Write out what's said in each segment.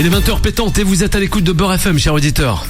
Il est 20h pétante et vous êtes à l'écoute de Beurre FM, chers auditeurs.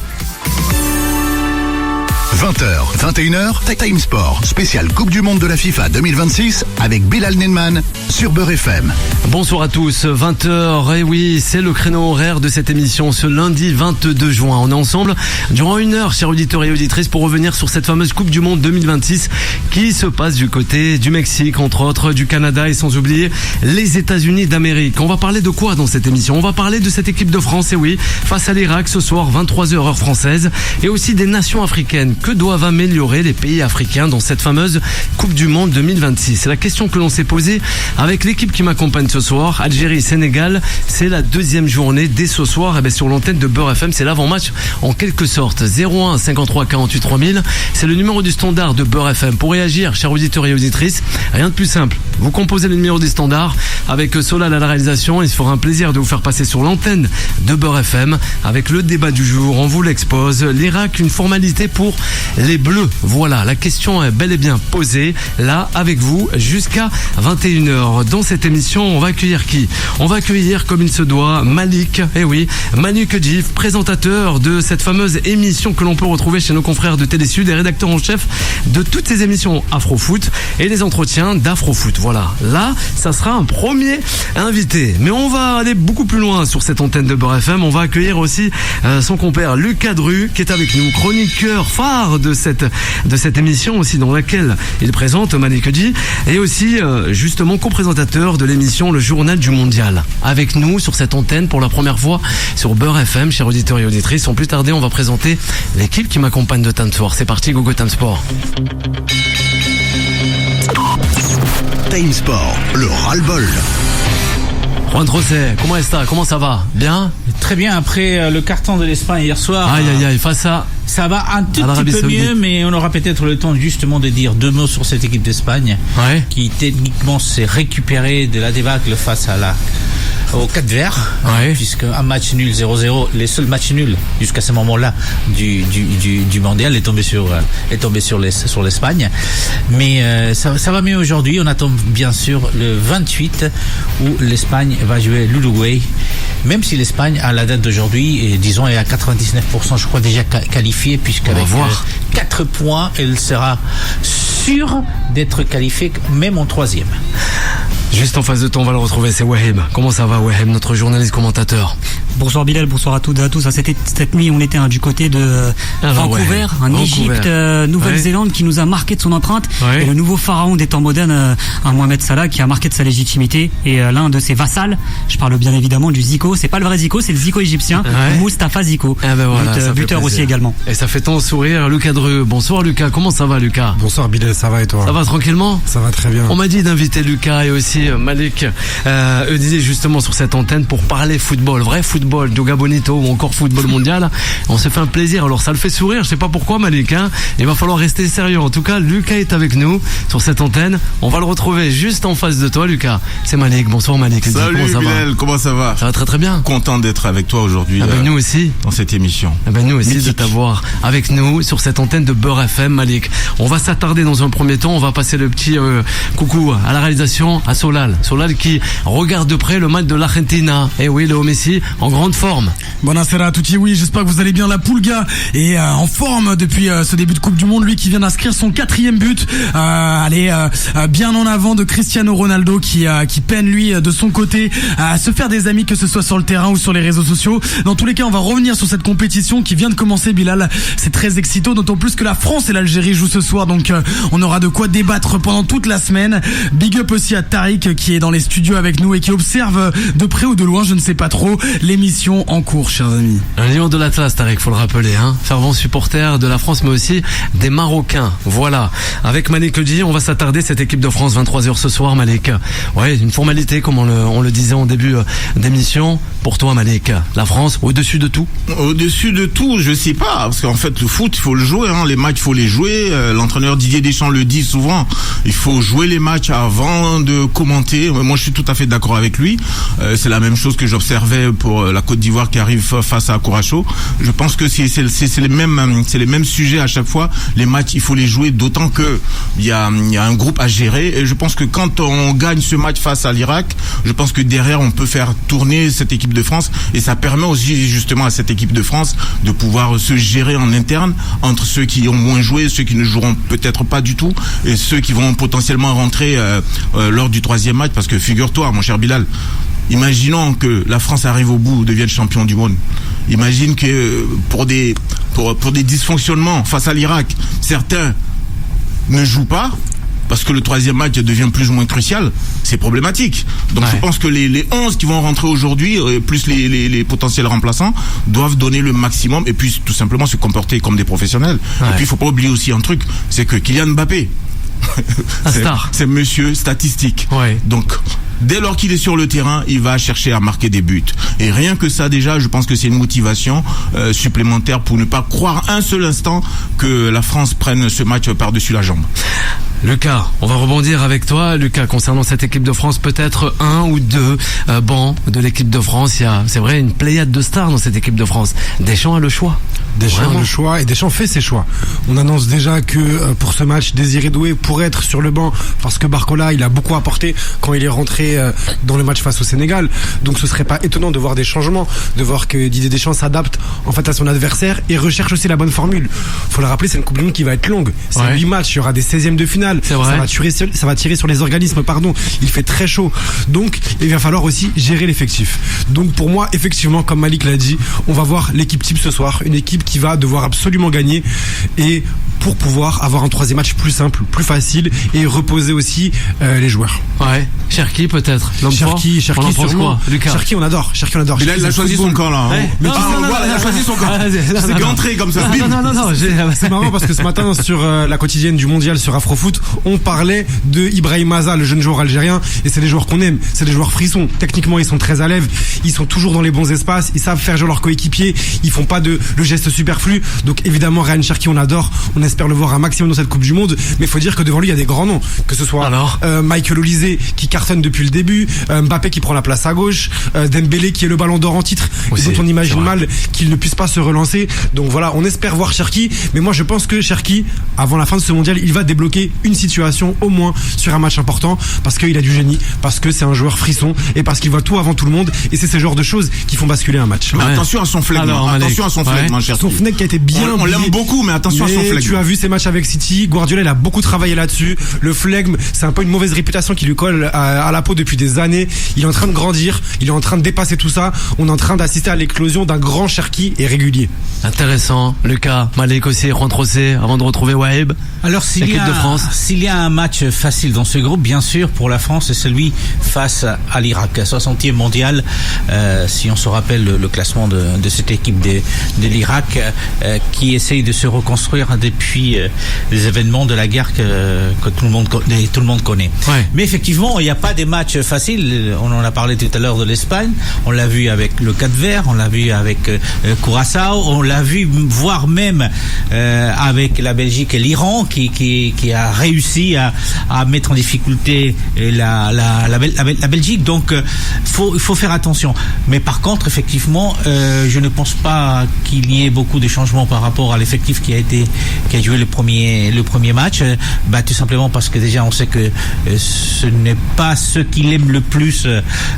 20h, 21h, Time Sport, spécial Coupe du Monde de la FIFA 2026 avec Bilal Nenman sur Beurre FM. Bonsoir à tous, 20h, et oui, c'est le créneau horaire de cette émission ce lundi 22 juin. On est ensemble durant une heure, chers auditeurs et auditrices, pour revenir sur cette fameuse Coupe du Monde 2026 qui se passe du côté du Mexique, entre autres, du Canada et sans oublier les États-Unis d'Amérique. On va parler de quoi dans cette émission? On va parler de cette équipe de France, et oui, face à l'Irak ce soir, 23h heure française, et aussi des nations africaines. Que doivent améliorer les pays africains dans cette fameuse Coupe du Monde 2026? C'est la question que l'on s'est posée avec l'équipe qui m'accompagne ce soir. Algérie-Sénégal, c'est la deuxième journée dès ce soir. Et bien sur l'antenne de Beurre FM, c'est l'avant-match en quelque sorte. 01 53 48 3000, c'est le numéro du standard de Beurre FM. Pour réagir, chers auditeurs et auditrices, rien de plus simple. Vous composez le numéro du standard avec Solal à la réalisation. Il se fera un plaisir de vous faire passer sur l'antenne de Beurre FM avec le débat du jour. On vous l'expose. L'Irak, une formalité pour les Bleus. Voilà, la question est bel et bien posée là avec vous jusqu'à 21h. Dans cette émission, on va accueillir qui? On va accueillir comme il se doit Malik, eh oui, Malik Djif, présentateur de cette fameuse émission que l'on peut retrouver chez nos confrères de Télésud et rédacteur en chef de toutes ces émissions Afrofoot et les entretiens d'Afrofoot. Voilà, là, ça sera un premier invité. Mais on va aller beaucoup plus loin sur cette antenne de Beurre FM. On va accueillir aussi son compère Lucas Dru qui est avec nous, chroniqueur phare de cette émission aussi, dans laquelle il présente Malik Dji, et aussi justement co-présentateur de l'émission Le Journal du Mondial. Avec nous sur cette antenne pour la première fois sur Beurre FM, chers auditeurs et auditrices. Sans plus tarder, on va présenter l'équipe qui m'accompagne de Time Sport. C'est parti, Gogo Time Sport. Time Sport, le ras-le-bol. Juan Trocet, comment ça va? Bien? Très bien, après le carton de l'Espagne hier soir. Aïe, face à... Ça va un tout petit peu mieux, mais on aura peut-être le temps justement de dire deux mots sur cette équipe d'Espagne, ouais, qui techniquement s'est récupérée de la débâcle face à au Cap Vert, ouais, puisque un match nul 0-0, les seuls matchs nuls jusqu'à ce moment-là du mondial est tombé sur l'Espagne. Mais ça va mieux aujourd'hui. On attend bien sûr le 28 où l'Espagne va jouer l'Uruguay. Même si l'Espagne, à la date d'aujourd'hui, disons, est à 99%, je crois, déjà qualifiée, puisqu'avec 4 points, elle sera sûre d'être qualifiée, même en troisième. Juste en face de toi, on va le retrouver, c'est Waheb. Comment ça va, Waheb, notre journaliste commentateur? Bonsoir Bilal, bonsoir à toutes et à tous. Cette nuit, on était du côté de Vancouver, Égypte, Nouvelle-Zélande, qui nous a marqué de son empreinte. Ouais. Et le nouveau pharaon des temps modernes, Mohamed Salah, qui a marqué de sa légitimité. Et l'un de ses vassals, je parle bien évidemment du Zico. C'est pas le vrai Zico, c'est le Zico égyptien, ouais, Moustapha Zico. Voilà, buteur aussi également. Et ça fait tant sourire, Lucas Dreux. Bonsoir Lucas, comment ça va Lucas? Bonsoir Bilal, ça va et toi? Ça va tranquillement? Ça va très bien. On m'a dit d'inviter Lucas et aussi Malik disait justement sur cette antenne pour parler football, vrai football, Joga Bonito ou encore football mondial. On se fait un plaisir, alors ça le fait sourire, je sais pas pourquoi Malik, hein. Il va falloir rester sérieux. En tout cas, Lucas est avec nous sur cette antenne. On va le retrouver juste en face de toi, Lucas. C'est Malik. Bonsoir Malik. Salut Bilal, comment ça va? Ça va très très bien. Content d'être avec toi aujourd'hui. Nous aussi. Dans cette émission. Nous aussi mythique. De t'avoir avec nous sur cette antenne de Beurre FM, Malik. On va s'attarder dans un premier temps. On va passer le petit coucou à la réalisation à Solal qui regarde de près le match de l'Argentina. Et oui, Léo Messi en grande forme. Buonasera à tutti, oui, j'espère que vous allez bien. La Pulga est en forme depuis ce début de Coupe du Monde, lui qui vient d'inscrire son 4e but, bien en avant de Cristiano Ronaldo qui peine lui de son côté à se faire des amis, que ce soit sur le terrain ou sur les réseaux sociaux. Dans tous les cas, on va revenir sur cette compétition qui vient de commencer, Bilal. C'est très excitant, d'autant plus que la France et l'Algérie jouent ce soir, donc on aura de quoi débattre pendant toute la semaine. Big up aussi à Tariq qui est dans les studios avec nous et qui observe de près ou de loin, je ne sais pas trop, l'émission en cours, chers amis. Un lion de l'Atlas, Tariq, faut le rappeler, hein. Fervent supporter de la France, mais aussi des Marocains. Voilà. Avec Malik Dji, on va s'attarder cette équipe de France, 23h ce soir, Malik. Ouais, une formalité, comme on le disait en début d'émission. Pour toi, Malik, la France, au-dessus de tout? Au-dessus de tout, je sais pas, parce qu'en fait, le foot, il faut le jouer, hein. Les matchs, il faut les jouer. L'entraîneur Didier Deschamps le dit souvent. Il faut jouer les matchs avant de commencer commenter. Moi, je suis tout à fait d'accord avec lui. C'est la même chose que j'observais pour la Côte d'Ivoire qui arrive face à Curaçao. Je pense que c'est les mêmes sujets à chaque fois. Les matchs, il faut les jouer, d'autant que il y a un groupe à gérer. Et je pense que quand on gagne ce match face à l'Irak, je pense que derrière, on peut faire tourner cette équipe de France, et ça permet aussi justement à cette équipe de France de pouvoir se gérer en interne entre ceux qui ont moins joué, ceux qui ne joueront peut-être pas du tout, et ceux qui vont potentiellement rentrer lors du 3e match. Parce que figure-toi, mon cher Bilal, imaginons que la France arrive au bout, devienne champion du monde. Imagine que pour des dysfonctionnements face à l'Irak, certains ne jouent pas, parce que le 3e match devient plus ou moins crucial, c'est problématique. Donc je pense que les 11 qui vont rentrer aujourd'hui, plus les potentiels remplaçants, doivent donner le maximum et puis tout simplement se comporter comme des professionnels. Et puis il faut pas oublier aussi un truc, c'est que Kylian Mbappé, c'est monsieur statistique. Donc dès lors qu'il est sur le terrain, il va chercher à marquer des buts. Et rien que ça, déjà, je pense que c'est une motivation supplémentaire pour ne pas croire un seul instant que la France prenne ce match par-dessus la jambe. Lucas, on va rebondir avec toi. Lucas, concernant cette équipe de France, peut-être un ou deux bancs de l'équipe de France. Il y a, c'est vrai, une pléiade de stars dans cette équipe de France. Deschamps a le choix. Deschamps a le choix, et Deschamps fait ses choix. On annonce déjà que pour ce match, Désiré Doué pourrait être sur le banc parce que Barcola, il a beaucoup apporté quand il est rentré dans le match face au Sénégal. Donc ce serait pas étonnant de voir des changements, de voir que Didier Deschamps s'adapte en fait à son adversaire et recherche aussi la bonne formule. Faut le rappeler, c'est une Coupe du Monde qui va être longue. C'est 8 matchs, il y aura des 16e de finale. Ça va tirer sur les organismes, Il fait très chaud. Donc, il va falloir aussi gérer l'effectif. Donc, pour moi, effectivement, comme Malik l'a dit, on va voir l'équipe type ce soir. Une équipe qui va devoir absolument gagner et pour pouvoir avoir un 3e match plus simple, plus facile et reposer aussi les joueurs. Cherki peut-être. Cherki sûrement. Cherki, on adore. Il a choisi son camp là. Mais il a choisi son camp. C'est l'entrée comme ça. Non. C'est marrant parce que ce matin sur la quotidienne du mondial sur Afrofoot, on parlait de Ibrahim Maza, le jeune joueur algérien, et c'est des joueurs qu'on aime. C'est des joueurs frissons. Techniquement, ils sont très à l'aise. Ils sont toujours dans les bons espaces. Ils savent faire jouer leurs coéquipiers. Ils font pas le geste superflu. Donc évidemment, Ryan Cherki, on adore. On espère le voir un maximum dans cette Coupe du Monde. Mais il faut dire que devant lui, il y a des grands noms. Que ce soit Michael Olise qui cartonne depuis le début, Mbappé qui prend la place à gauche, Dembélé qui est le ballon d'or en titre, dont on imagine mal qu'il ne puisse pas se relancer. Donc voilà, on espère voir Cherki. Mais moi, je pense que Cherki, avant la fin de ce mondial, il va débloquer une situation au moins sur un match important parce qu'il a du génie, parce que c'est un joueur frisson et parce qu'il voit tout avant tout le monde, et c'est ce genre de choses qui font basculer un match. Mais attention à son flegme, son flegme qui a été bien. On l'aime beaucoup, mais attention à son flegme. Tu as vu ses matchs avec City, Guardiola il a beaucoup travaillé là-dessus. Le flegme, c'est un peu une mauvaise réputation qui lui colle à la peau depuis des années. Il est en train de grandir, il est en train de dépasser tout ça. On est en train d'assister à l'éclosion d'un grand Cherki et régulier. Intéressant. Lucas, Malik aussi, rentre aussi avant de retrouver Waheb. Alors s'il y a un match facile dans ce groupe, bien sûr, pour la France, c'est celui face à l'Irak. 60e mondial, si on se rappelle le classement de cette équipe de l'Irak, qui essaye de se reconstruire depuis les événements de la guerre que tout le monde connaît. Mais effectivement, il n'y a pas des matchs faciles. On en a parlé tout à l'heure de l'Espagne. On l'a vu avec le Cap-Vert, on l'a vu avec Curaçao, on l'a vu voire même avec la Belgique et l'Iran qui a réussi à mettre en difficulté la Belgique. Donc il faut faire attention. Mais par contre, effectivement, je ne pense pas qu'il y ait beaucoup de changements par rapport à l'effectif qui a joué le premier match. Tout simplement parce que déjà on sait que ce n'est pas ce qu'il aime le plus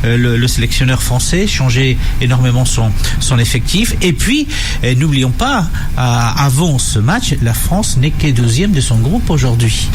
le sélectionneur français, changer énormément son effectif. Et puis n'oublions pas, avant ce match, la France n'est que 12e de son groupe aujourd'hui.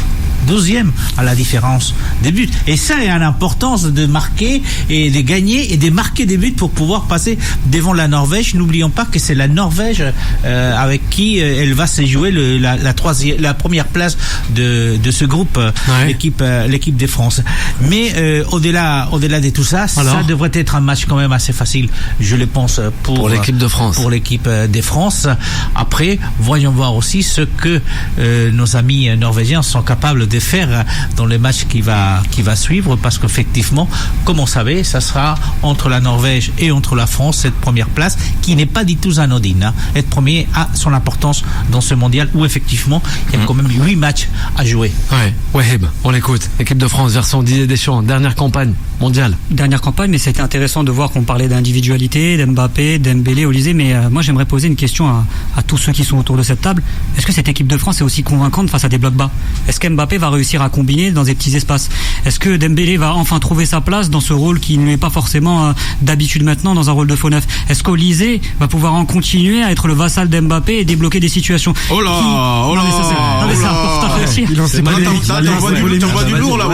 12e à la différence des buts. Et ça a l'importance de marquer et de gagner et de marquer des buts pour pouvoir passer devant la Norvège. N'oublions pas que c'est la Norvège avec qui elle va se jouer la première place de ce groupe, l'équipe de France. Mais au-delà de tout ça, ça devrait être un match quand même assez facile, je le pense, pour l'équipe de France. Pour l'équipe de France. Après, voyons voir aussi ce que nos amis norvégiens sont capables de faire dans les matchs qui va suivre, parce qu'effectivement, comme on savait, ça sera entre la Norvège et entre la France, cette première place qui n'est pas du tout anodine. Être premier a son importance dans ce mondial où effectivement il y a quand même 8 matchs à jouer. Waheb, on l'écoute. Équipe de France version Didier Deschamps, dernière campagne mondiale. Dernière campagne, mais c'était intéressant de voir qu'on parlait d'individualité, d'Mbappé, Dembélé, Olysée, mais moi j'aimerais poser une question à tous ceux qui sont autour de cette table. Est-ce que cette équipe de France est aussi convaincante face à des blocs bas? Est-ce qu'Mbappé va réussir à combiner dans des petits espaces? Est-ce que Dembélé va enfin trouver sa place dans ce rôle qui ne lui est pas forcément d'habitude maintenant, dans un rôle de faux neuf? Est-ce qu'Olysée va pouvoir en continuer à être le vassal d'Mbappé et débloquer des situations? Oh là, c'est important aussi. Tu envoies du lourd là,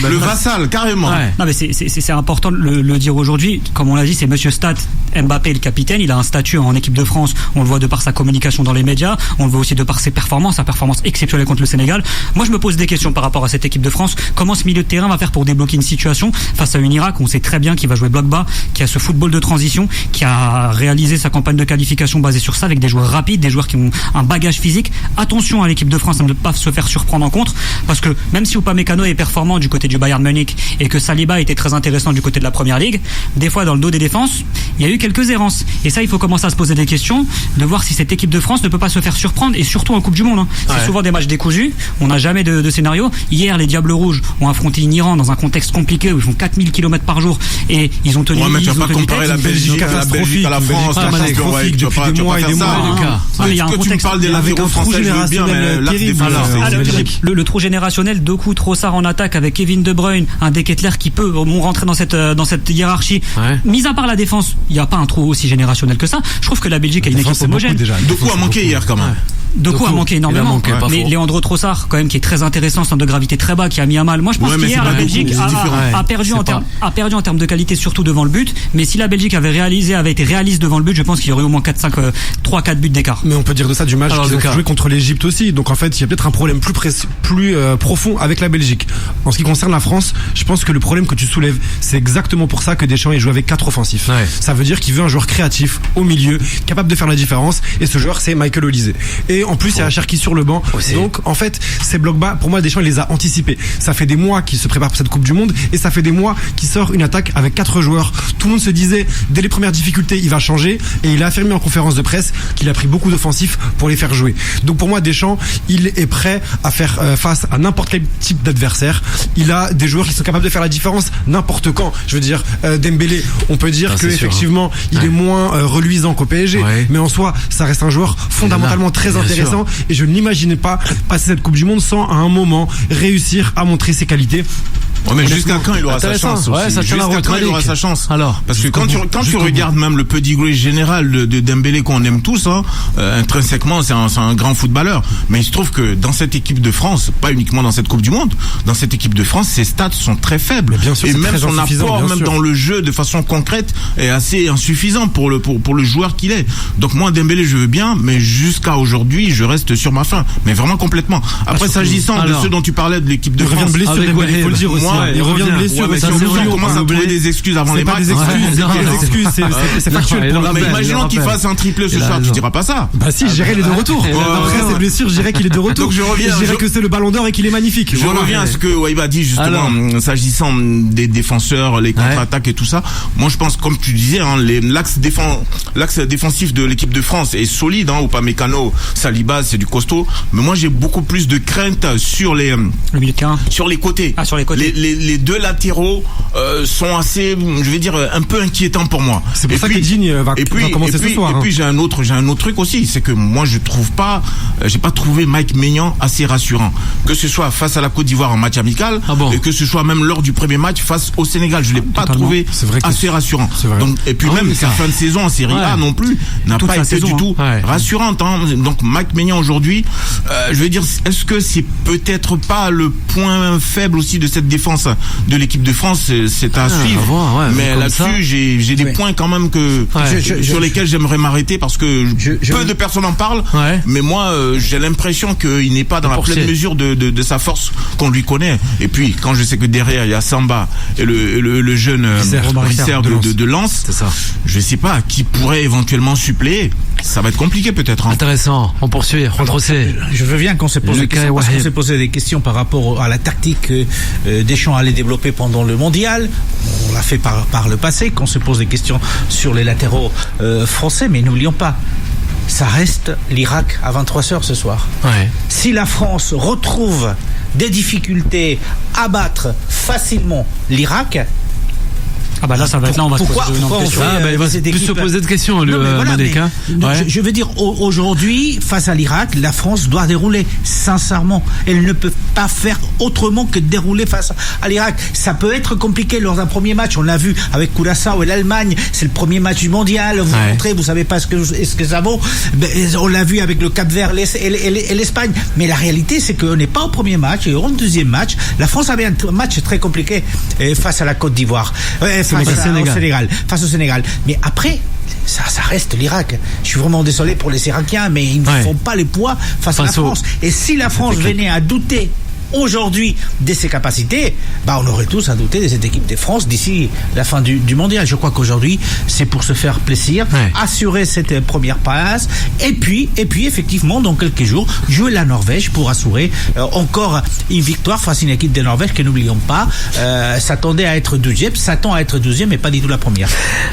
le vassal, carrément. Non mais c'est important de le dire aujourd'hui. Comme on l'a dit, c'est Monsieur Stat, Mbappé le capitaine. Il a un statut en équipe de France. On le voit de par sa communication dans les médias. On le voit aussi de par ses performances, sa performance exceptionnelle contre le Sénégal. Moi, je me pose des questions par rapport à cette équipe de France. Comment ce milieu de terrain va faire pour débloquer une situation face à une Irak où on sait très bien qu'il va jouer bloc bas, qui a ce football de transition, qui a réalisé sa campagne de qualification basée sur ça, avec des joueurs rapides, des joueurs qui ont un bagage physique. Attention à l'équipe de France à ne pas se faire surprendre en contre, parce que même si Upamecano est performant du côté du Bayern Munich et que Saliba était très intéressant du côté de la Première Ligue, des fois dans le dos des défenses, il y a eu quelques errances. Et ça, il faut commencer à se poser des questions, de voir si cette équipe de France ne peut pas se faire surprendre, et surtout en Coupe du Monde. C'est souvent des matchs décousus, on n'a jamais de scénario. Hier, les Diables Rouges ont affronté une Iran dans un contexte compliqué où ils font 4000 km par jour et ils ont tenu. Ouais, mais tu vas pas comparer la Belgique à la France, catastrophique depuis des mois et des mois. Il y a un contexte, tu me parles des latéraux français, je veux bien, mais là, le trou générationnel, Doku, Trossard en attaque avec Kevin De Bruyne, un Deketler qui peut rentrer dans cette hiérarchie. Mis à part la défense, il n'y a pas un trou aussi générationnel que ça. Je trouve que la Belgique a une équipe homogène. Doku a manqué hier quand même. Doku a manqué énormément, mais Leandro Trossard quand même, qui est très intéressant, centre de gravité très bas, qui a mis à mal. Moi je pense qu'hier la Belgique a perdu en termes de qualité, surtout devant le but. Mais si la Belgique avait été réaliste devant le but, je pense qu'il y aurait au moins 3-4 buts d'écart. Mais on peut dire de ça du match qu'ils ont joué contre l'Égypte aussi. Donc en fait il y a peut-être un problème plus profond avec la Belgique. En ce qui concerne la France, je pense que le problème que tu soulèves, c'est exactement pour ça que Deschamps il joue avec 4 offensifs. Ça veut dire qu'il veut un joueur créatif au milieu, capable de faire la différence, et ce joueur c'est Michael Olysée. Et en plus il y a Cherki sur le banc aussi. Donc en fait ces blocs bas, pour moi Deschamps il les a anticipés. Ça fait des mois qu'il se prépare pour cette Coupe du Monde, et ça fait des mois qu'il sort une attaque avec 4 joueurs. Tout le monde se disait dès les premières difficultés il va changer, et il a affirmé en conférence de presse qu'il a pris beaucoup d'offensifs pour les faire jouer. Donc pour moi Deschamps il est prêt à faire face à n'importe quel type d'adversaire. Il a des joueurs qui sont capables de faire la différence n'importe quand. Je veux dire Dembélé, on peut dire que effectivement il est moins reluisant qu'au PSG, mais en soi ça reste un joueur fondamentalement très intéressant, et je n'imaginais pas passer cette Coupe du Monde sans à un moment réussir à montrer ses qualités. Mais jusqu'à quand il aura sa chance aussi. Jusqu'à quand il aura sa chance. Alors, parce que quand tu regardes même le pedigree général de Dembélé qu'on aime tous, intrinsèquement c'est un grand footballeur. Mais il se trouve que dans cette équipe de France, pas uniquement dans cette Coupe du Monde, dans cette équipe de France, ses stats sont très faibles. Bien sûr, et même son apport, même dans le jeu, de façon concrète, est assez insuffisant pour le joueur qu'il est. Donc moi Dembélé je veux bien, mais jusqu'à aujourd'hui je reste sur ma faim. Mais vraiment complètement. Après s'agissant de ceux dont tu parlais de l'équipe de France, il revient de blessure, Dembélé, faut le dire aussi. Il revient de blessure. Mais si on commence à trouver des excuses avant les matchs, c'est factuel. Mais imaginons qu'il fasse un triplé ce soir, tu diras pas ça. Bah si, je dirais il est de retour. Après ses blessures, je dirais qu'il est de retour. Donc je reviens. Je dirais que c'est le Ballon d'Or et qu'il est magnifique. Je reviens à ce que Waiba dit justement, s'agissant des défenseurs, les contre-attaques et tout ça. Moi je pense, comme tu disais, l'axe défensif de l'équipe de France est solide. Upamecano, Saliba, c'est du costaud. Mais moi j'ai beaucoup plus de crainte sur les côtés. Sur les côtés. Les deux latéraux sont assez, je vais dire, un peu inquiétants pour moi. C'est pour ça que Digne va commencer ce soir. Et puis j'ai un autre truc aussi, c'est que moi j'ai pas trouvé Mike Maignan assez rassurant. Que ce soit face à la Côte d'Ivoire en match amical, et que ce soit même lors du premier match face au Sénégal, je l'ai pas trouvé assez rassurant. Donc, et puis même sa fin de saison en Série A non plus n'a pas été du tout rassurante. Donc Mike Maignan aujourd'hui, je veux dire, est-ce que c'est peut-être pas le point faible aussi de cette défense séquence de l'équipe de France, c'est à suivre. Mais là-dessus, j'ai des points quand même sur lesquels j'aimerais m'arrêter parce que peu de personnes en parlent. Mais moi, j'ai l'impression qu'il n'est pas dans la pleine mesure de sa force qu'on lui connaît. Et puis, quand je sais que derrière il y a Samba et le jeune Visser de Lens, je sais pas qui pourrait éventuellement suppléer. Ça va être compliqué peut-être. Intéressant. On poursuit. Je veux bien qu'on se pose des questions, parce qu'on s'est posé des questions par rapport à la tactique que Deschamps allait développer pendant le mondial. On l'a fait par le passé, qu'on se pose des questions sur les latéraux français, mais n'oublions pas, ça reste l'Irak à 23h ce soir. Si la France retrouve des difficultés à battre facilement l'Irak, là, ça va être là, on va se poser de questions, Malika. Je veux dire, aujourd'hui, face à l'Irak, la France doit dérouler, sincèrement. Elle ne peut pas faire autrement que dérouler face à l'Irak. Ça peut être compliqué lors d'un premier match. On l'a vu avec Curaçao et l'Allemagne. C'est le premier match du mondial. Vous rentrez, vous savez pas ce que ça vaut. On l'a vu avec le Cap-Vert et l'Espagne. Mais la réalité, c'est qu'on n'est pas au premier match. Et au deuxième match, la France avait un match très compliqué face à la Côte d'Ivoire. Face au Sénégal. Mais après, ça reste l'Irak. Je suis vraiment désolé pour les Irakiens, mais ils ne font pas les poids face à la France. Et si la France venait à douter aujourd'hui de ses capacités, on aurait tous à douter de cette équipe de France d'ici la fin du mondial. Je crois qu'aujourd'hui, c'est pour se faire plaisir, assurer cette première place, et puis effectivement, dans quelques jours, jouer la Norvège pour assurer encore une victoire face à une équipe de Norvège que n'oublions pas, s'attend à être 12e, mais pas du tout la première.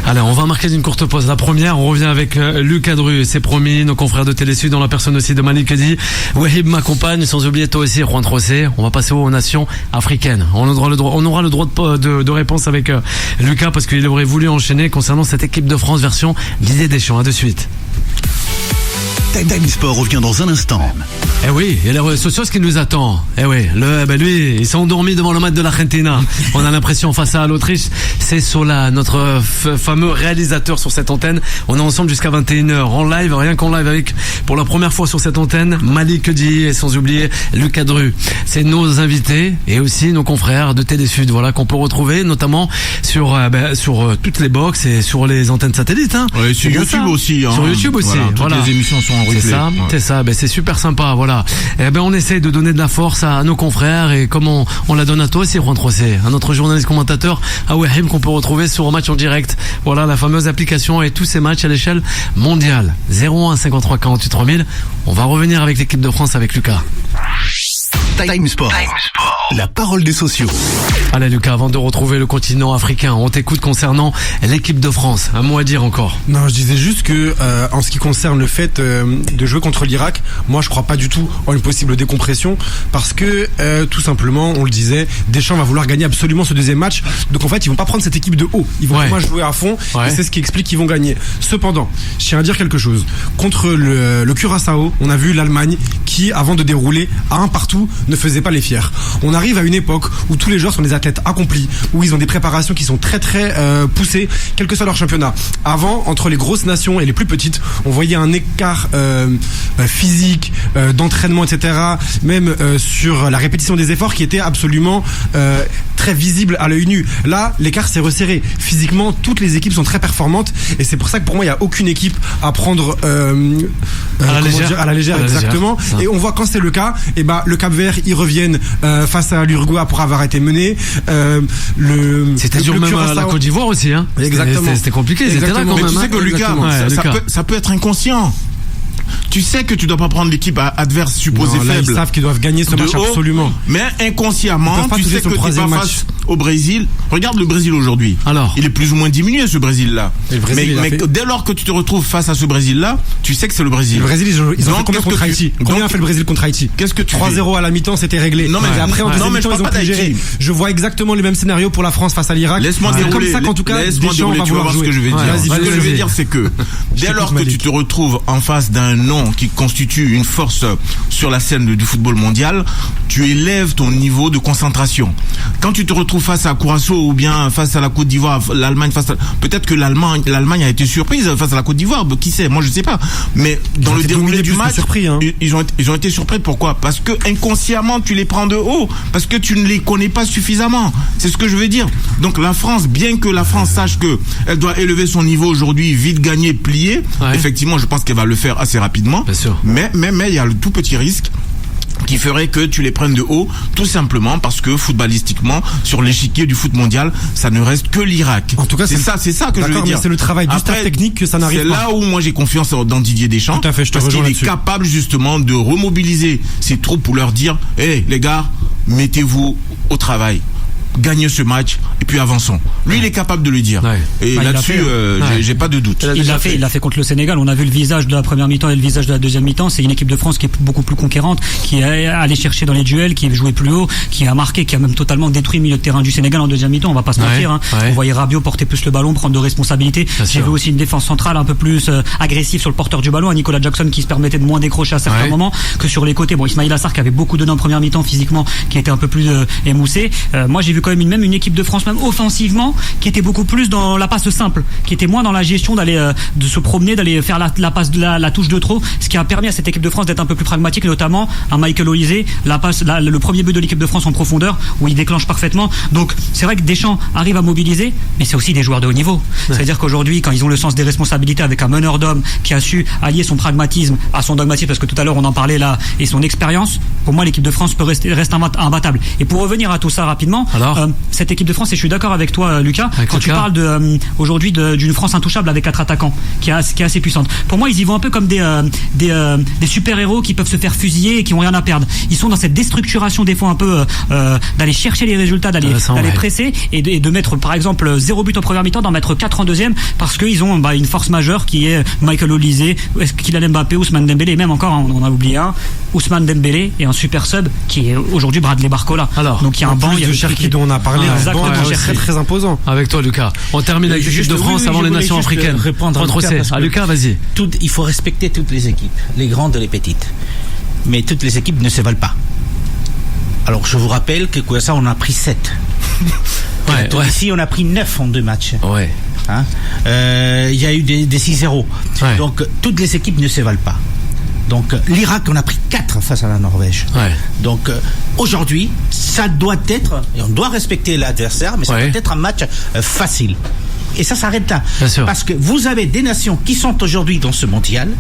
Alors, on va marquer une courte pause. La première, on revient avec Lucas Dru, c'est promis, nos confrères de Télésud, dans la personne aussi de Malik Kedi. Wahib m'accompagne, sans oublier toi aussi, Juan Trocé. On va passer aux nations africaines. On aura le droit de réponse avec Lucas, parce qu'il aurait voulu enchaîner concernant cette équipe de France version Didier Deschamps. À de suite. Time Sport revient dans un instant. Eh oui, il y a les réseaux sociaux qui nous attend. Eh oui, lui, il s'est endormi devant le match de l'Argentina. On a l'impression face à l'Autriche. C'est Sola, notre fameux réalisateur sur cette antenne. On est ensemble jusqu'à 21h en live, rien qu'en live avec, pour la première fois sur cette antenne, Malik Kedi et sans oublier Lucas Dru. C'est nos invités et aussi nos confrères de Télésud, qu'on peut retrouver notamment sur toutes les box et sur les antennes satellites. Sur YouTube aussi. Sur YouTube aussi. Toutes les émissions sont en replay. C'est ça. C'est super sympa. On essaye de donner de la force à nos confrères, et comme on la donne à toi aussi, Juan Trocé, un autre journaliste commentateur à Wahim qu'on peut retrouver sur Match en direct. Voilà la fameuse application et tous ces matchs à l'échelle mondiale. 01 53 48 3000. On va revenir avec l'équipe de France avec Lucas. Time Sport. La parole des sociaux. Allez Lucas, avant de retrouver le continent africain, on t'écoute concernant l'équipe de France. Un mot à dire encore? Non, je disais juste que en ce qui concerne le fait de jouer contre l'Irak, moi je crois pas du tout en une possible décompression, parce que tout simplement, on le disait, Deschamps va vouloir gagner absolument ce deuxième match. Donc en fait, ils vont pas prendre cette équipe de haut. Ils vont vraiment jouer à fond, et c'est ce qui explique qu'ils vont gagner. Cependant, je tiens à dire quelque chose. Contre le Curaçao, on a vu l'Allemagne qui, avant de dérouler à un partout, ne faisait pas les fiers. On arrive à une époque où tous les joueurs sont des athlètes accomplis, où ils ont des préparations qui sont très très poussées, quel que soit leur championnat. Avant, entre les grosses nations et les plus petites, on voyait un écart physique, d'entraînement, etc. Même sur la répétition des efforts qui était absolument très visible à l'œil nu. Là, l'écart s'est resserré. Physiquement, toutes les équipes sont très performantes, et c'est pour ça que pour moi, il n'y a aucune équipe à prendre à la légère, exactement. Et on voit quand c'est le cas, le Cap-Vert, ils reviennent face à l'Uruguay pour avoir été mené. C'était dur même à la Côte d'Ivoire aussi. Exactement. C'était compliqué. Ils étaient là quand même. Mais tu sais que Lucas, ça peut être inconscient. Tu sais que tu dois pas prendre l'équipe adverse supposée faible. Ils savent qu'ils doivent gagner ce match absolument. Mais inconsciemment, tu sais que tu vas face au Brésil. Regarde le Brésil aujourd'hui. Alors, il est plus ou moins diminué, ce Brésil-là. Mais dès lors que tu te retrouves face à ce Brésil-là, tu sais que c'est le Brésil. Le Brésil, ils ont fait combien contre Haïti? Combien a fait le Brésil contre Haïti? Qu'est-ce que tu 3-0 à la mi-temps, c'était réglé. Non, mais après, en deuxième mi-temps, ils ont pu gérer. Je vois exactement les mêmes scénarios pour la France face à l'Irak. Laisse-moi dérouler. C'est comme ça qu'en tout cas, Deschamps va voir ce que je vais dire. Ce que je vais dire, c'est que dès lors que tu te retrouves en face d'un nom nation qui constitue une force sur la scène du football mondial, tu élèves ton niveau de concentration. Quand tu te retrouves face à Curaçao ou bien face à la Côte d'Ivoire, l'Allemagne peut-être que l'Allemagne a été surprise face à la Côte d'Ivoire, qui sait, moi je sais pas. Mais dans le déroulé du match, ils ont été surpris. Pourquoi? Parce que inconsciemment tu les prends de haut, parce que tu ne les connais pas suffisamment. C'est ce que je veux dire. Donc la France, bien que la France sache que elle doit élever son niveau aujourd'hui, vite gagner, plier, effectivement, je pense qu'elle va le faire assez rapidement. Bien sûr. Mais il y a le tout petit risque qui ferait que tu les prennes de haut, tout simplement parce que footballistiquement, sur l'échiquier du foot mondial, ça ne reste que l'Irak. En tout cas, c'est ça que je veux dire. C'est le travail du staff technique que ça n'arrive pas. C'est là où moi j'ai confiance dans Didier Deschamps. Tout à fait, je te parce rejoins qu'il est capable justement de remobiliser ses troupes pour leur dire, les gars, mettez-vous au travail. Gagnez ce match et puis avançons. Lui, il est capable de le dire. Et là-dessus, j'ai pas de doute. Il l'a fait contre le Sénégal. On a vu le visage de la première mi-temps et le visage de la deuxième mi-temps. C'est une équipe de France qui est beaucoup plus conquérante, qui est allée chercher dans les duels, qui jouait plus haut, qui a marqué, qui a même totalement détruit le milieu de terrain du Sénégal en deuxième mi-temps. On va pas se mentir. On voyait Rabiot porter plus le ballon, prendre de responsabilités. J'ai vu aussi une défense centrale un peu plus agressive sur le porteur du ballon, à Nicolas Jackson, qui se permettait de moins décrocher à certains moments que sur les côtés. Bon, Ismaïla Sarr qui avait beaucoup donné en première mi-temps physiquement, qui était un peu plus émoussé. Moi, j'ai vu quand même une équipe de France, même offensivement, qui était beaucoup plus dans la passe simple, qui était moins dans la gestion de se promener, d'aller faire la passe la touche de trop, ce qui a permis à cette équipe de France d'être un peu plus pragmatique, notamment à Michael Olise, le premier but de l'équipe de France en profondeur, où il déclenche parfaitement. Donc c'est vrai que Deschamps arrive à mobiliser, mais c'est aussi des joueurs de haut niveau. C'est-à-dire qu'aujourd'hui, quand ils ont le sens des responsabilités, avec un meneur d'hommes qui a su allier son pragmatisme à son dogmatisme, parce que tout à l'heure on en parlait là, et son expérience, pour moi l'équipe de France reste imbattable. Et pour revenir à tout ça rapidement, cette équipe de France, et je suis d'accord avec toi Lucas, quand tu parles aujourd'hui d'une France intouchable avec 4 attaquants, qui est assez puissante. Pour moi, ils y vont un peu comme des super-héros qui peuvent se faire fusiller et qui ont rien à perdre. Ils sont dans cette déstructuration des fois un peu d'aller chercher les résultats, d'aller presser et de mettre par exemple 0 but en première mi-temps, d'en mettre 4 en deuxième, parce qu'ils ont une force majeure qui est Michael Olise, Kylian Mbappé, Ousmane Dembélé, et même encore on en a oublié un, Ousmane Dembélé, et un super sub qui est aujourd'hui Bradley Barcola. Donc il y a un banc, il y a Cherki dont on a parlé, très très imposant. Avec toi Lucas, on termine avec l'équipe de France avant les nations africaines. Lucas, vas-y. Il faut respecter toutes les équipes, les grandes et les petites. Mais toutes les équipes ne se valent pas. Alors je vous rappelle que ça on a pris 7. Ici on a pris 9 en 2 matchs. Il y a eu des 6-0. Donc toutes les équipes ne se valent pas. Donc l'Irak, on a pris 4 face à la Norvège. Donc aujourd'hui, ça doit être, et on doit respecter l'adversaire, mais ça doit être un match facile. Et ça s'arrête là. Parce que vous avez des nations qui sont aujourd'hui dans ce mondial,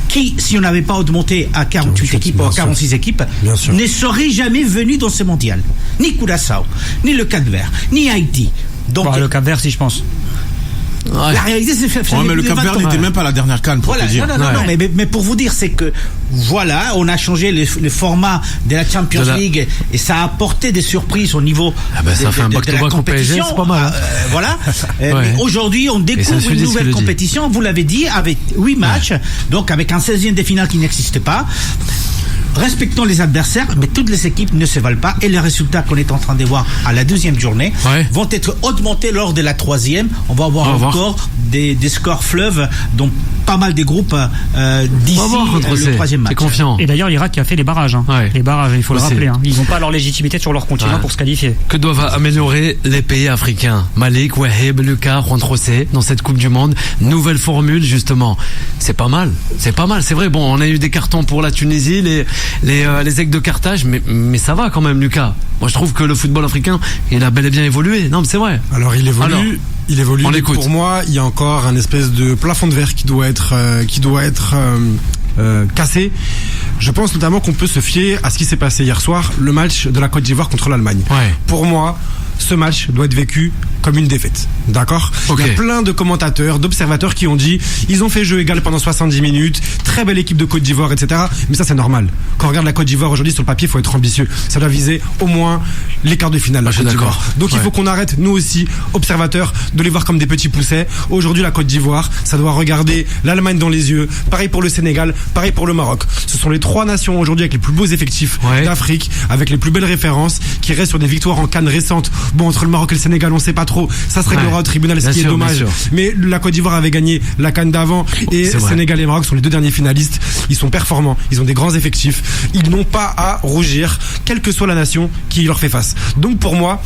qui, si on n'avait pas augmenté à 48 équipes ou à 46 équipes, ne seraient jamais venus dans ce mondial. Ni Curaçao, ni le Cap-Vert, ni Haïti. Donc, le Cap-Vert, si je pense. La réalité, c'est fait. Mais le Cap-Vert n'était même pas la dernière CAN, pour te dire. Non, mais pour vous dire, c'est que on a changé le format de la Champions League et ça a apporté des surprises au niveau de la compétition. C'est pas mal. Mais aujourd'hui, on découvre une nouvelle compétition. Vous l'avez dit, avec 8 matchs, donc avec un 16e de finale qui n'existe pas. Respectons les adversaires, mais toutes les équipes ne se valent pas, et les résultats qu'on est en train de voir à la 2e journée vont être augmentés lors de la 3e. On va avoir encore des scores fleuves, dont pas mal des groupes d'ici le 3e match. Confiant. Et d'ailleurs, l'Irak qui a fait les barrages. Les barrages, il faut le rappeler. Ils n'ont pas leur légitimité sur leur continent pour se qualifier. Que doivent améliorer les pays africains? Malik, Waheb, Lucas, Juan José, dans cette Coupe du Monde, nouvelle formule justement. C'est pas mal, c'est vrai. Bon, on a eu des cartons pour la Tunisie, les aigles de Carthage, mais ça va quand même, Lucas. Moi, je trouve que le football africain, il a bel et bien évolué. Non, mais c'est vrai. Alors, il évolue. Pour moi, il y a encore un espèce de plafond de verre qui doit être cassé. Je pense notamment qu'on peut se fier à ce qui s'est passé hier soir, le match de la Côte d'Ivoire contre l'Allemagne. Pour moi, ce match doit être vécu comme une défaite. D'accord ? Il y a plein de commentateurs, d'observateurs qui ont dit ils ont fait jeu égal pendant 70 minutes, très belle équipe de Côte d'Ivoire, etc. Mais ça, c'est normal. Quand on regarde la Côte d'Ivoire aujourd'hui, sur le papier, il faut être ambitieux. Ça doit viser au moins les quarts de finale. Donc il faut qu'on arrête, nous aussi, observateurs, de les voir comme des petits poussets. Aujourd'hui, la Côte d'Ivoire, ça doit regarder l'Allemagne dans les yeux. Pareil pour le Sénégal, pareil pour le Maroc. Ce sont les 3 nations aujourd'hui avec les plus beaux effectifs d'Afrique, avec les plus belles références, qui restent sur des victoires en CAN récentes Bon, entre le Maroc et le Sénégal, on sait pas trop. Ça se réglera au tribunal, ce qui est dommage. Mais la Côte d'Ivoire avait gagné la CAN d'avant et Sénégal et Maroc sont les 2 derniers finalistes. Ils sont performants, ils ont des grands effectifs. Ils n'ont pas à rougir, quelle que soit la nation qui leur fait face. Donc pour moi,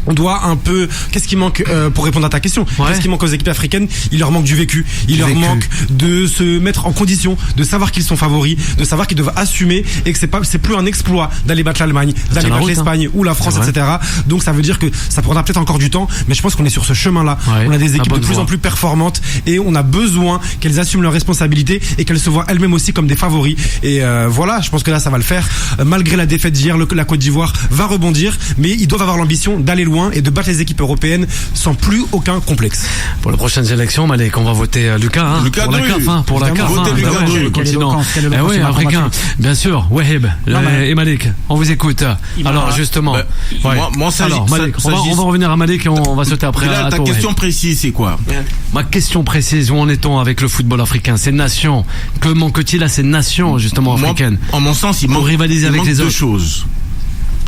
on doit un peu... Qu'est-ce qui manque pour répondre à ta question? Qu'est-ce qui manque aux équipes africaines? Il leur manque du vécu. Il leur manque de se mettre en condition, de savoir qu'ils sont favoris, de savoir qu'ils doivent assumer et que c'est plus un exploit d'aller battre l'Allemagne, d'aller battre l'Espagne ou la France, etc. Donc ça veut dire que ça prendra peut-être encore du temps, mais je pense qu'on est sur ce chemin-là. On a des équipes de plus en plus performantes et on a besoin qu'elles assument leurs responsabilités et qu'elles se voient elles-mêmes aussi comme des favoris. Et voilà, je pense que là ça va le faire. Malgré la défaite d'hier, la Côte d'Ivoire va rebondir, mais ils doivent avoir l'ambition d'aller loin et de battre les équipes européennes sans plus aucun complexe. Pour les prochaines élections, Malek, on va voter Lucas, Lucas pour la CAF, pour la CAF, le continent. Oui, africain, bien sûr. Wahib et Malek, on vous écoute. Alors justement, alors Malek, on va revenir à Malek et on va sauter après. Là, ta question précise, c'est quoi? Ma question précise, où en est-on avec le football africain? Ces nations, que manque-t-il à ces nations justement africaines? En mon sens, il manque deux choses.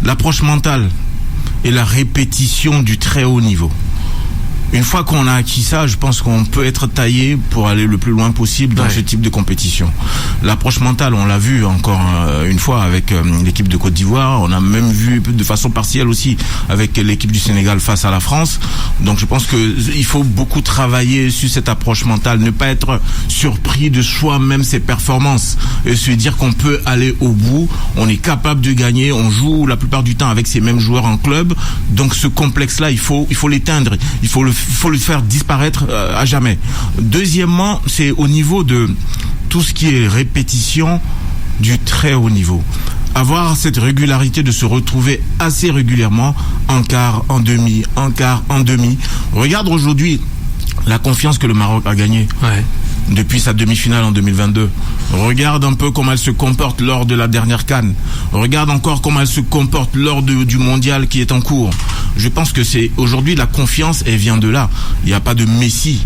L'approche mentale et la répétition du très haut niveau. Une fois qu'on a acquis ça, je pense qu'on peut être taillé pour aller le plus loin possible dans ce type de compétition. L'approche mentale, on l'a vu encore une fois avec l'équipe de Côte d'Ivoire. On a même vu de façon partielle aussi avec l'équipe du Sénégal face à la France. Donc je pense que il faut beaucoup travailler sur cette approche mentale, ne pas être surpris de soi-même ses performances et se dire qu'on peut aller au bout. On est capable de gagner. On joue la plupart du temps avec ces mêmes joueurs en club. Donc ce complexe-là, il faut l'éteindre. Il faut le faire disparaître à jamais. Deuxièmement, c'est au niveau de tout ce qui est répétition du très haut niveau. Avoir cette régularité de se retrouver assez régulièrement en quart, en demi, en quart, en demi. Regarde aujourd'hui la confiance que le Maroc a gagnée. Depuis sa demi-finale en 2022. Regarde un peu comment elle se comporte lors de la dernière CAN. Regarde encore comment elle se comporte lors du mondial qui est en cours. Je pense que c'est aujourd'hui la confiance, elle vient de là. Il n'y a pas de Messi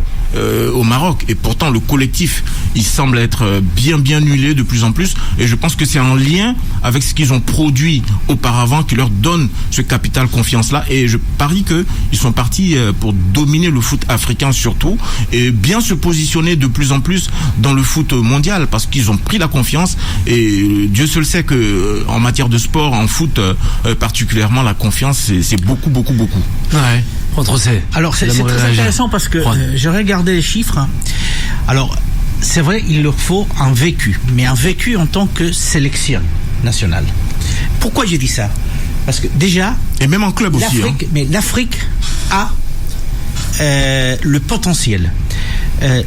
au Maroc et pourtant le collectif il semble être bien huilé de plus en plus et je pense que c'est en lien avec ce qu'ils ont produit auparavant qui leur donne ce capital confiance là et je parie que ils sont partis pour dominer le foot africain surtout et bien se positionner de plus en plus dans le foot mondial parce qu'ils ont pris la confiance et Dieu seul sait que en matière de sport, en foot particulièrement, la confiance c'est beaucoup. Ouais. Alors c'est très intéressant parce que j'ai regardé les chiffres. Alors c'est vrai, il leur faut un vécu, mais un vécu en tant que sélection nationale. Pourquoi j'ai dit ça? Parce que déjà et même en club aussi. Mais l'Afrique a le potentiel.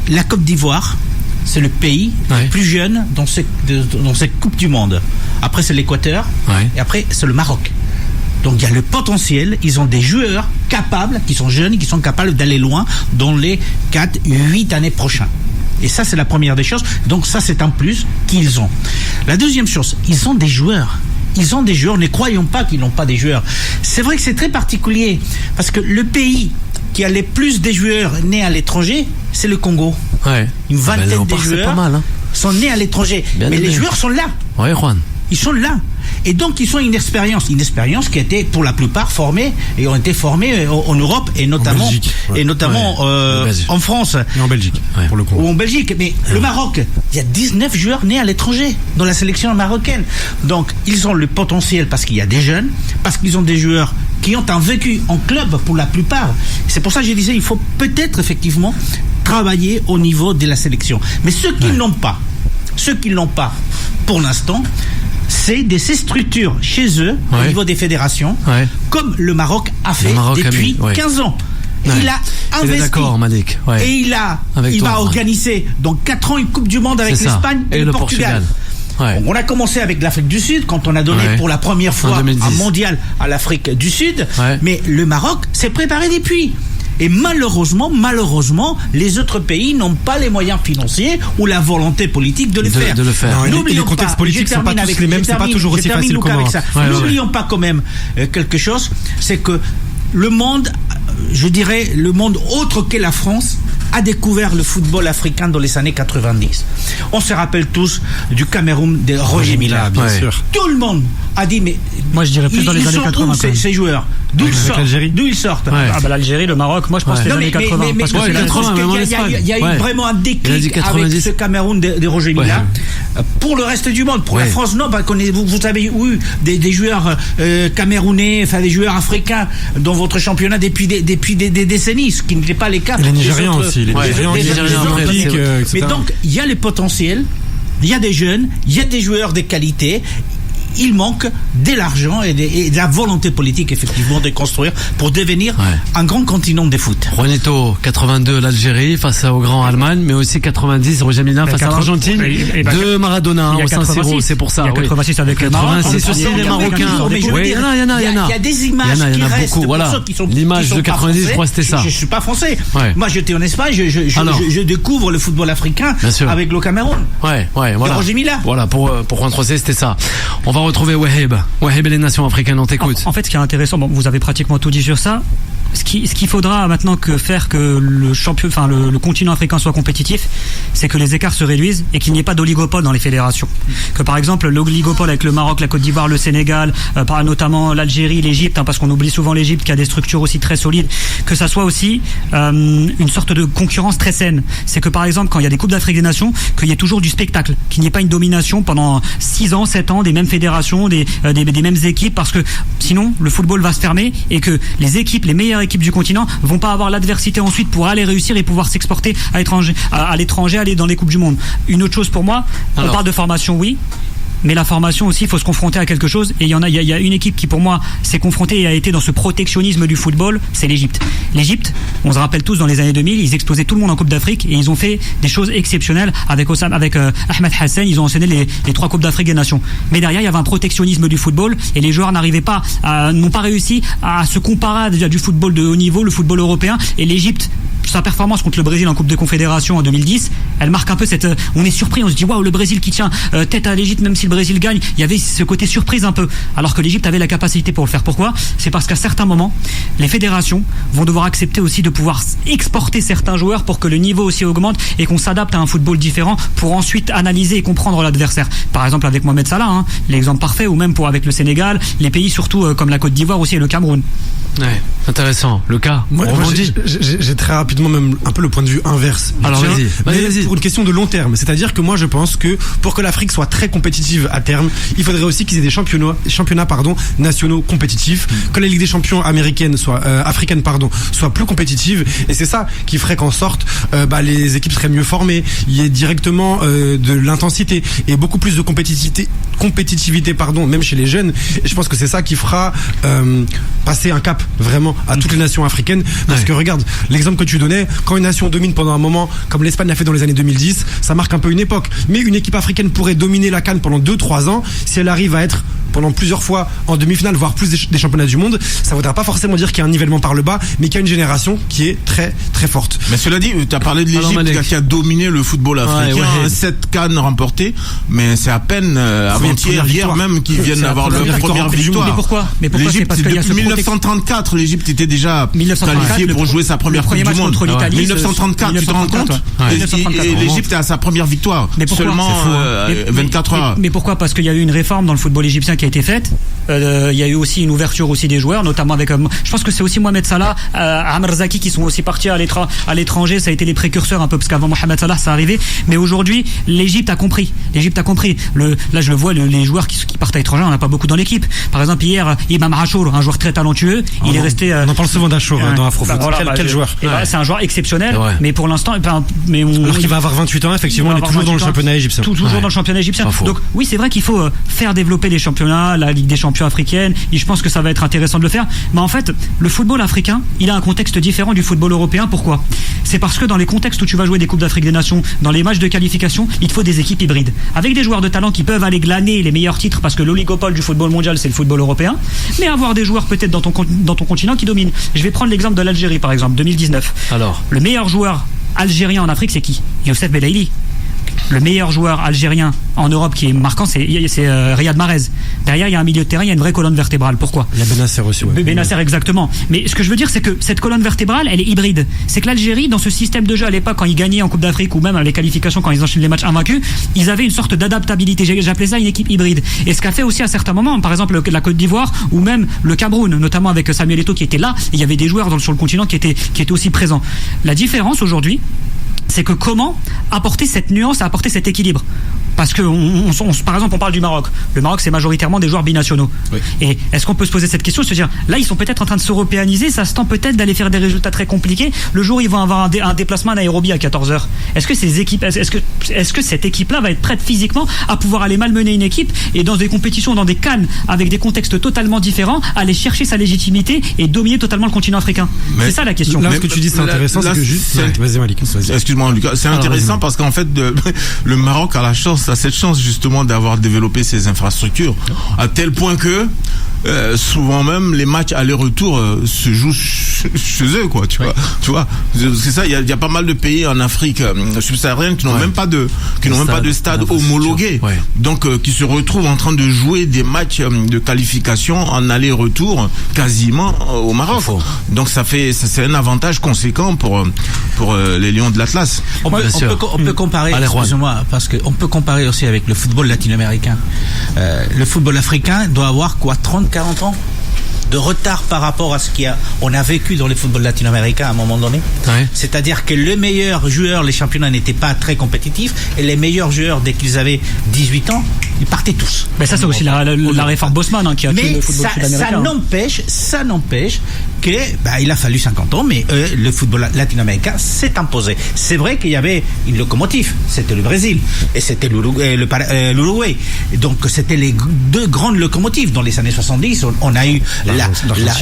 La Côte d'Ivoire, c'est le pays le plus jeune dans cette Coupe du Monde. Après c'est l'Équateur et après c'est le Maroc. Donc il y a le potentiel, ils ont des joueurs capables, qui sont jeunes, qui sont capables d'aller loin dans les 4-8 années prochaines. Et ça c'est la première des choses, donc ça c'est un plus qu'ils ont. La deuxième chose, ils ont des joueurs. Ne croyons pas qu'ils n'ont pas des joueurs. C'est vrai que c'est très particulier, parce que le pays qui a les plus de joueurs nés à l'étranger, c'est le Congo. Une vingtaine de joueurs sont nés à l'étranger. Mais les joueurs sont là. Juan. Ils sont là. Et donc, ils ont une expérience qui a été pour la plupart formée et ont été formés en Europe et notamment, en France. Et en Belgique, pour le coup. Ou en Belgique. Mais le Maroc, il y a 19 joueurs nés à l'étranger dans la sélection marocaine. Donc, ils ont le potentiel parce qu'il y a des jeunes, parce qu'ils ont des joueurs qui ont un vécu en club pour la plupart. C'est pour ça que je disais, il faut peut-être effectivement travailler au niveau de la sélection. Mais ceux qui n'ont pas, pour l'instant, c'est ces structures chez eux, au niveau des fédérations, comme le Maroc a fait depuis 15 ans. Il a investi et il va organiser dans 4 ans une Coupe du Monde avec l'Espagne et le Portugal. On a commencé avec l'Afrique du Sud quand on a donné pour la première fois un mondial à l'Afrique du Sud, mais le Maroc s'est préparé depuis. Et malheureusement, les autres pays n'ont pas les moyens financiers ou la volonté politique de le faire. Non, les contextes politiques ne sont pas tous les mêmes, c'est pas toujours aussi facile qu'au Maroc. N'oublions pas quand même quelque chose, c'est que le monde, je dirais, le monde autre que la France a découvert le football africain dans les années 90. On se rappelle tous du Cameroun de Roger Mila. Bien sûr. Tout le monde a dit, mais moi je dirais plus dans les années 80. Ces joueurs, D'où ils sortent. L'Algérie, le Maroc, moi je pense les années 80. Mais il y a eu vraiment un déclic avec ce Cameroun de Roger Mila. Pour le reste du monde, pour la France, non, parce que vous avez eu des joueurs camerounais, enfin des joueurs africains dans votre championnat depuis des décennies, ce qui n'était pas les cas. Les Nigériens aussi, les Nigériens, mais donc il y a les potentiels, il y a des jeunes, il y a des joueurs de qualité. Il manque de l'argent et de la volonté politique, effectivement, de construire pour devenir un grand continent de foot. Juanito, 82, l'Algérie face au grand Allemagne, mais aussi 90, Roger Mila face à l'Argentine, de Maradona au Saint-Siro, c'est pour ça. Il y a 86 avec le Maroc. 86 aussi, les Marocains. Il y a des images qui restent pour ceux qui sont l'image de 90, je crois que c'était ça. Je suis pas français. Moi, j'étais en Espagne, je découvre le football africain avec le Cameroun. Voilà. Roger Mila. Voilà, pour Juan Trocé, c'était ça. On va retrouver Waheb et les nations africaines, on t'écoute. En fait, ce qui est intéressant, vous avez pratiquement tout dit sur ça. Ce qu'il faudra maintenant faire que le continent africain soit compétitif, c'est que les écarts se réduisent et qu'il n'y ait pas d'oligopole dans les fédérations. Que par exemple l'oligopole avec le Maroc, la Côte d'Ivoire, le Sénégal, notamment l'Algérie, l'Égypte, parce qu'on oublie souvent l'Égypte qui a des structures aussi très solides, que ça soit aussi une sorte de concurrence très saine. C'est que par exemple quand il y a des coupes d'Afrique des Nations, qu'il y ait toujours du spectacle, qu'il n'y ait pas une domination pendant 6 ans, 7 ans des mêmes fédérations, des mêmes équipes, parce que sinon le football va se fermer et que les meilleures équipes du continent vont pas avoir l'adversité ensuite pour aller réussir et pouvoir s'exporter à l'étranger, aller dans les coupes du monde. Une autre chose pour moi, on parle de formation, oui. Mais la formation aussi, il faut se confronter à quelque chose. Et il y a une équipe qui, pour moi, s'est confrontée et a été dans ce protectionnisme du football, c'est l'Égypte. L'Égypte, on se rappelle tous, dans les années 2000, ils explosaient tout le monde en Coupe d'Afrique et ils ont fait des choses exceptionnelles avec Ahmed Hassan. Ils ont enchaîné les 3 Coupes d'Afrique des Nations. Mais derrière, il y avait un protectionnisme du football et les joueurs n'ont pas réussi à se comparer déjà du football de haut niveau, le football européen. Et l'Égypte, sa performance contre le Brésil en Coupe de Confédération en 2010, elle marque un peu on est surpris, on se dit waouh, le Brésil qui tient tête à l'Égypte, même si le Brésil gagne, il y avait ce côté surprise un peu, alors que l'Égypte avait la capacité pour le faire. Pourquoi ? C'est parce qu'à certains moments, les fédérations vont devoir accepter aussi de pouvoir exporter certains joueurs pour que le niveau aussi augmente et qu'on s'adapte à un football différent pour ensuite analyser et comprendre l'adversaire. Par exemple avec Mohamed Salah, l'exemple parfait, ou même avec le Sénégal, les pays surtout comme la Côte d'Ivoire aussi et le Cameroun. Ouais, intéressant. Le cas. Moi j'ai très rapidement même un peu le point de vue inverse. Alors vas-y. Pour une question de long terme, c'est-à-dire que moi je pense que pour que l'Afrique soit très compétitive à terme, il faudrait aussi qu'ils aient des championnats nationaux compétitifs, que la Ligue des Champions africaine soit plus compétitive, et c'est ça qui ferait qu'en sorte les équipes seraient mieux formées, il y ait directement de l'intensité et beaucoup plus de compétitivité même chez les jeunes, et je pense que c'est ça qui fera passer un cap vraiment à toutes les nations africaines, parce que regarde l'exemple que tu donnais, quand une nation domine pendant un moment comme l'Espagne l'a fait dans les années 2010, ça marque un peu une époque, mais une équipe africaine pourrait dominer la CAN pendant 2-3 ans si elle arrive à être pendant plusieurs fois en demi-finale, voire plus des championnats du monde. Ça ne voudra pas forcément dire qu'il y a un nivellement par le bas, mais qu'il y a une génération qui est très très forte. Mais cela dit, tu as parlé de l'Égypte qui a dominé le football africain, 7 CAN remportées, mais c'est à peine hier même qu'ils viennent avoir leur première victoire. Mais pourquoi l'Égypte, depuis 1934, l'Égypte était déjà qualifiée pour jouer sa première Coupe du Monde. 1934, tu te rends compte ? Et l'Égypte a sa première victoire. Seulement 24 heures. Mais pourquoi ? Parce qu'il y a eu une réforme dans le football égyptien qui a été faite. Il y a eu aussi une ouverture aussi des joueurs, notamment avec, je pense que c'est aussi Mohamed Salah, Amr Zaki qui sont aussi partis à l'étranger. Ça a été les précurseurs un peu, parce qu'avant Mohamed Salah ça arrivait. Mais aujourd'hui, l'Égypte a compris. Là je le vois, les joueurs qui partent à l'étranger, on n'a pas beaucoup dans l'équipe. Par exemple hier, Imam Achour, un joueur très talentueux, il est resté. On en parle souvent d'Achour dans Afrofoot. Quel joueur. C'est un joueur exceptionnel, mais pour l'instant, alors qu'il va avoir 28 ans, effectivement, il est toujours dans le championnat égyptien. Toujours dans le championnat égyptien. Donc oui, c'est vrai qu'il faut faire développer les championnats, la Ligue des Champions africaine, et je pense que ça va être intéressant de le faire. Mais en fait, le football africain, il a un contexte différent du football européen. Pourquoi ? C'est parce que dans les contextes où tu vas jouer des Coupes d'Afrique des Nations, dans les matchs de qualification, il te faut des équipes hybrides, avec des joueurs de talent qui peuvent aller glaner les meilleurs titres, parce que l'oligopole du football mondial, c'est le football européen, mais avoir des joueurs peut-être dans ton continent qui dominent. Je vais prendre l'exemple de l'Algérie, par exemple, 2019. Alors, le meilleur joueur algérien en Afrique, c'est qui ? Youssef Belaïli. Le meilleur joueur algérien en Europe qui est marquant, c'est Riyad Mahrez. Derrière, il y a un milieu de terrain, il y a une vraie colonne vertébrale. Pourquoi ? Il y a Benasser aussi. Ouais. Benasser, exactement. Mais ce que je veux dire, c'est que cette colonne vertébrale, elle est hybride. C'est que l'Algérie, dans ce système de jeu à l'époque, quand ils gagnaient en Coupe d'Afrique ou même les qualifications, quand ils enchaînaient les matchs invaincus, ils avaient une sorte d'adaptabilité. J'appelais ça une équipe hybride. Et ce qu'a fait aussi à certains moments, par exemple la Côte d'Ivoire ou même le Cameroun, notamment avec Samuel Eto'o qui était là, et il y avait des joueurs sur le continent qui étaient aussi présents. La différence aujourd'hui, c'est que comment apporter cette nuance, apporter cet équilibre. Parce que, par exemple, on parle du Maroc. Le Maroc, c'est majoritairement des joueurs binationaux. Oui. Et est-ce qu'on peut se poser cette question, se dire, là, ils sont peut-être en train de s'européaniser, ça se tend peut-être d'aller faire des résultats très compliqués. Le jour où ils vont avoir un déplacement à Nairobi à 14h, est-ce que cette équipe-là va être prête physiquement à pouvoir aller malmener une équipe et dans des compétitions, dans des CAN, avec des contextes totalement différents, aller chercher sa légitimité et dominer totalement le continent africain? C'est ça la question. Là, ce que tu dis, c'est intéressant, c'est que juste. Vas-y, Malik. Excuse-moi, Lucas. C'est intéressant parce qu'en fait, le Maroc a cette chance justement d'avoir développé ses infrastructures à tel point que souvent même les matchs aller-retour se jouent chez eux, quoi. Tu vois, c'est ça. Il y a pas mal de pays en Afrique subsaharienne qui n'ont même pas de stade homologué, donc qui se retrouvent en train de jouer des matchs de qualification en aller-retour quasiment au Maroc. Donc c'est un avantage conséquent pour les Lions de l'Atlas. On peut comparer, excusez-moi, parce qu'on peut comparer aussi avec le football latino-américain. Le football africain doit avoir 30-40 ans de retard par rapport à ce qu'on a vécu dans le football latino-américain à un moment donné. Ouais. C'est-à-dire que les meilleurs joueurs, les championnats n'étaient pas très compétitifs, et les meilleurs joueurs, dès qu'ils avaient 18 ans, ils partaient tous. Mais ça, c'est aussi la réforme Bosman qui a tué le football sud-américain. Ça n'empêche que il a fallu 50 ans, mais le football latino-américain s'est imposé. C'est vrai qu'il y avait une locomotive, c'était le Brésil et c'était l'Uruguay. Donc c'était les deux grandes locomotives. Dans les années 70, on a eu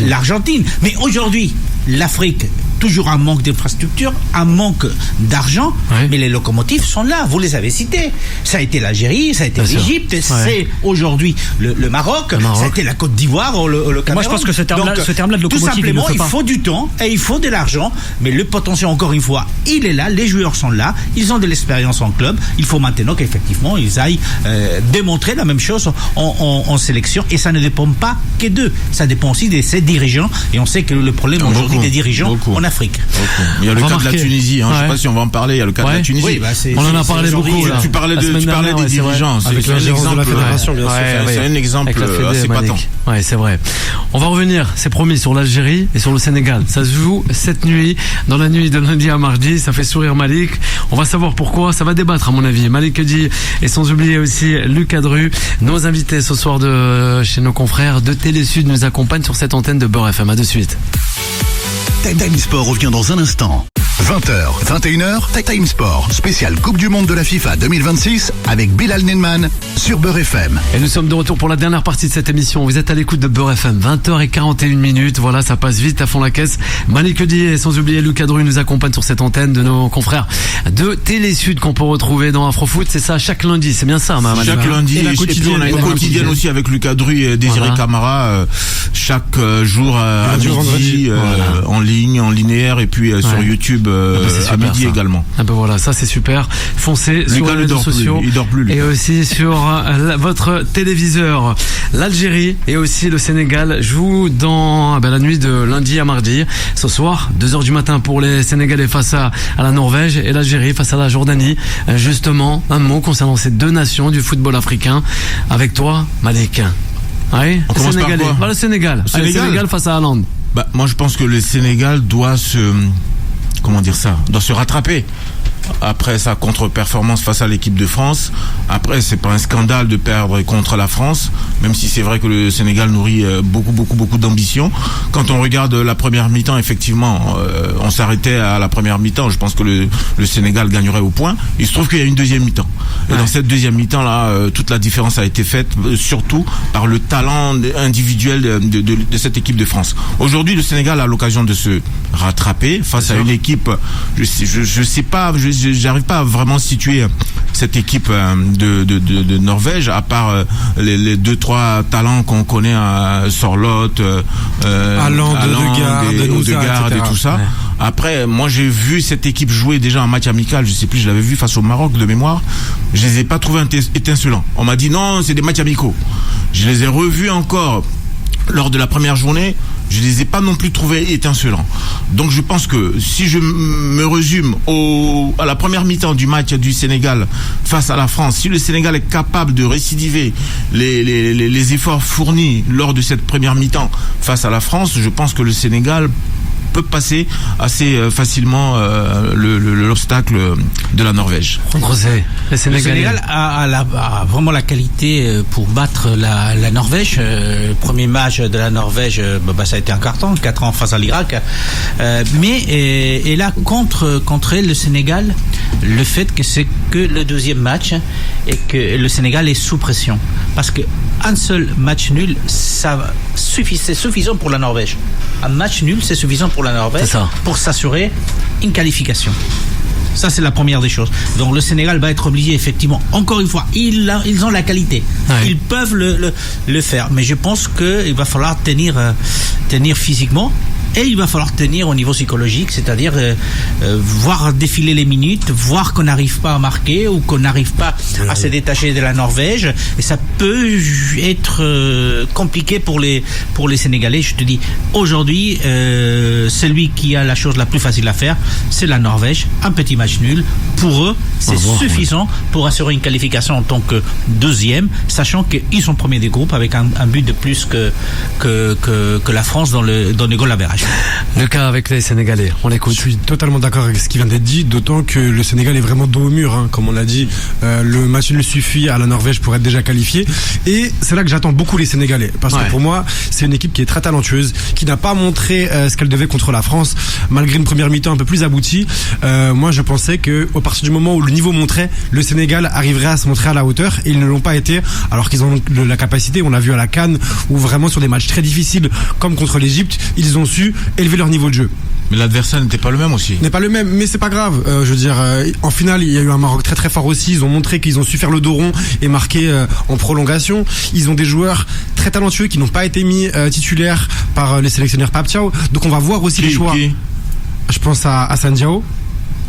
l'Argentine. Mais aujourd'hui, l'Afrique, toujours un manque d'infrastructures, un manque d'argent, mais les locomotives sont là, vous les avez citées. Ça a été l'Algérie, ça a été l'Égypte, c'est aujourd'hui le Maroc, ça a été la Côte d'Ivoire, le Cameroun. Moi je pense que ce terme-là de locomotive, tout simplement, il faut du temps et il faut de l'argent, mais le potentiel, encore une fois, il est là, les joueurs sont là, ils ont de l'expérience en club, il faut maintenant qu'effectivement ils aillent démontrer la même chose en sélection, et ça ne dépend pas que d'eux, ça dépend aussi de ses dirigeants, et on sait que le problème aujourd'hui des dirigeants en Afrique. Il y a le cas de la Tunisie, je ne sais pas si on va en parler, il y a le cas de la Tunisie. Oui, on en a parlé beaucoup. Tu parlais des dirigeants, c'est un exemple de la fédération, bien sûr. C'est un exemple assez patent. Ouais, c'est vrai. On va revenir, c'est promis, sur l'Algérie et sur le Sénégal. Ça se joue cette nuit, dans la nuit de lundi à mardi. Ça fait sourire Malik. On va savoir pourquoi. Ça va débattre, à mon avis. Malik Di, et sans oublier aussi Lucas Dru. Nos invités ce soir chez nos confrères de Télé Sud nous accompagnent sur cette antenne de Beurre FM. À de suite. Time Sport revient dans un instant. 20h, 21h, Time Sport, spécial Coupe du Monde de la FIFA 2026 avec Bilal Nenman sur Beurre FM. Et nous sommes de retour pour la dernière partie de cette émission. Vous êtes à l'écoute de Beurre FM, 20h41. Voilà, ça passe vite à fond la caisse. Malik Di et sans oublier Lucas Dru nous accompagnent sur cette antenne de nos confrères de Télé Sud qu'on peut retrouver dans Afrofoot. C'est ça, chaque lundi, c'est bien ça, Malik. Chaque lundi, et puis on a une quotidienne aussi avec Lucas Dru et Désiré Camara, chaque jour à midi, en ligne, en linéaire, et puis sur YouTube à midi également. Voilà, ça c'est super. Foncez sur les réseaux sociaux et aussi sur votre téléviseur. L'Algérie et aussi le Sénégal jouent dans la nuit de lundi à mardi. Ce soir, 2h du matin pour les Sénégalais face à la Norvège, et l'Algérie face à la Jordanie. Justement, un mot concernant ces deux nations du football africain. Avec toi, Malik. Oui, on commence par quoi ? Le Sénégal. Le Sénégal face à Hollande. Moi je pense que le Sénégal doit se rattraper après sa contre-performance face à l'équipe de France. Après, c'est pas un scandale de perdre contre la France, même si c'est vrai que le Sénégal nourrit beaucoup d'ambition. Quand on regarde la première mi-temps, effectivement, on s'arrêtait à la première mi-temps. Je pense que le Sénégal gagnerait au point. Il se trouve qu'il y a une deuxième mi-temps. Et dans cette deuxième mi-temps là, toute la différence a été faite, surtout par le talent individuel de cette équipe de France. Aujourd'hui, le Sénégal a l'occasion de se rattraper face à une équipe. Je sais pas j'arrive pas à vraiment situer cette équipe de Norvège, à part les 2-3 talents qu'on connaît, Sorloth, Haaland, Odegaard et tout ça. Ouais. Après, moi j'ai vu cette équipe jouer déjà un match amical, je sais plus, je l'avais vu face au Maroc de mémoire. Je les ai pas trouvés étincelants. On m'a dit non, c'est des matchs amicaux. Je les ai revus encore lors de la première journée. Je les ai pas non plus trouvés étincelants. Donc je pense que si je me résume à la première mi-temps du match du Sénégal face à la France, si le Sénégal est capable de récidiver les efforts fournis lors de cette première mi-temps face à la France, je pense que le Sénégal peut passer assez facilement l'obstacle de la Norvège. Le Sénégal a vraiment la qualité pour battre la Norvège. Le premier match de la Norvège, ça a été un carton, 4 ans face à l'Irak. Mais là, contre elle, le Sénégal, le fait que c'est que le deuxième match et que le Sénégal est sous pression. Parce qu'un seul match nul, c'est suffisant pour la Norvège. Un match nul, c'est suffisant pour la Norvège pour s'assurer une qualification. Ça, c'est la première des choses. Donc, le Sénégal va être obligé, effectivement, encore une fois, ils ont la qualité. Ouais. Ils peuvent le faire. Mais je pense qu'il va falloir tenir physiquement. Et il va falloir tenir au niveau psychologique, c'est-à-dire voir défiler les minutes, voir qu'on n'arrive pas à marquer ou qu'on n'arrive pas à se détacher de la Norvège. Et ça peut être compliqué pour les Sénégalais. Je te dis, aujourd'hui, celui qui a la chose la plus facile à faire, c'est la Norvège. Un petit match nul. Pour eux, c'est suffisant pour assurer une qualification en tant que deuxième, sachant qu'ils sont premiers des groupes avec un but de plus que la France dans le goal average. Le cas avec les Sénégalais, on l'écoute. Je suis totalement d'accord avec ce qui vient d'être dit, d'autant que le Sénégal est vraiment dos au mur, comme on l'a dit. Le match nul suffit à la Norvège pour être déjà qualifié. Et c'est là que j'attends beaucoup les Sénégalais. Parce que pour moi, c'est une équipe qui est très talentueuse, qui n'a pas montré ce qu'elle devait contre la France, malgré une première mi-temps un peu plus aboutie. Moi, je pensais que à partir du moment où le niveau montrait, le Sénégal arriverait à se montrer à la hauteur. Et ils ne l'ont pas été, alors qu'ils ont la capacité. On l'a vu à la CAN, où vraiment sur des matchs très difficiles, comme contre l'Égypte, ils ont su élever leur niveau de jeu. Mais l'adversaire n'était pas le même aussi. N'est pas le même, mais c'est pas grave. Je veux dire, en finale, il y a eu un Maroc très très fort aussi. Ils ont montré qu'ils ont su faire le dos rond et marquer en prolongation. Ils ont des joueurs très talentueux qui n'ont pas été mis titulaires par les sélectionneurs Pape Thiaw. Donc on va voir aussi les choix. Je pense à Hassan Diao,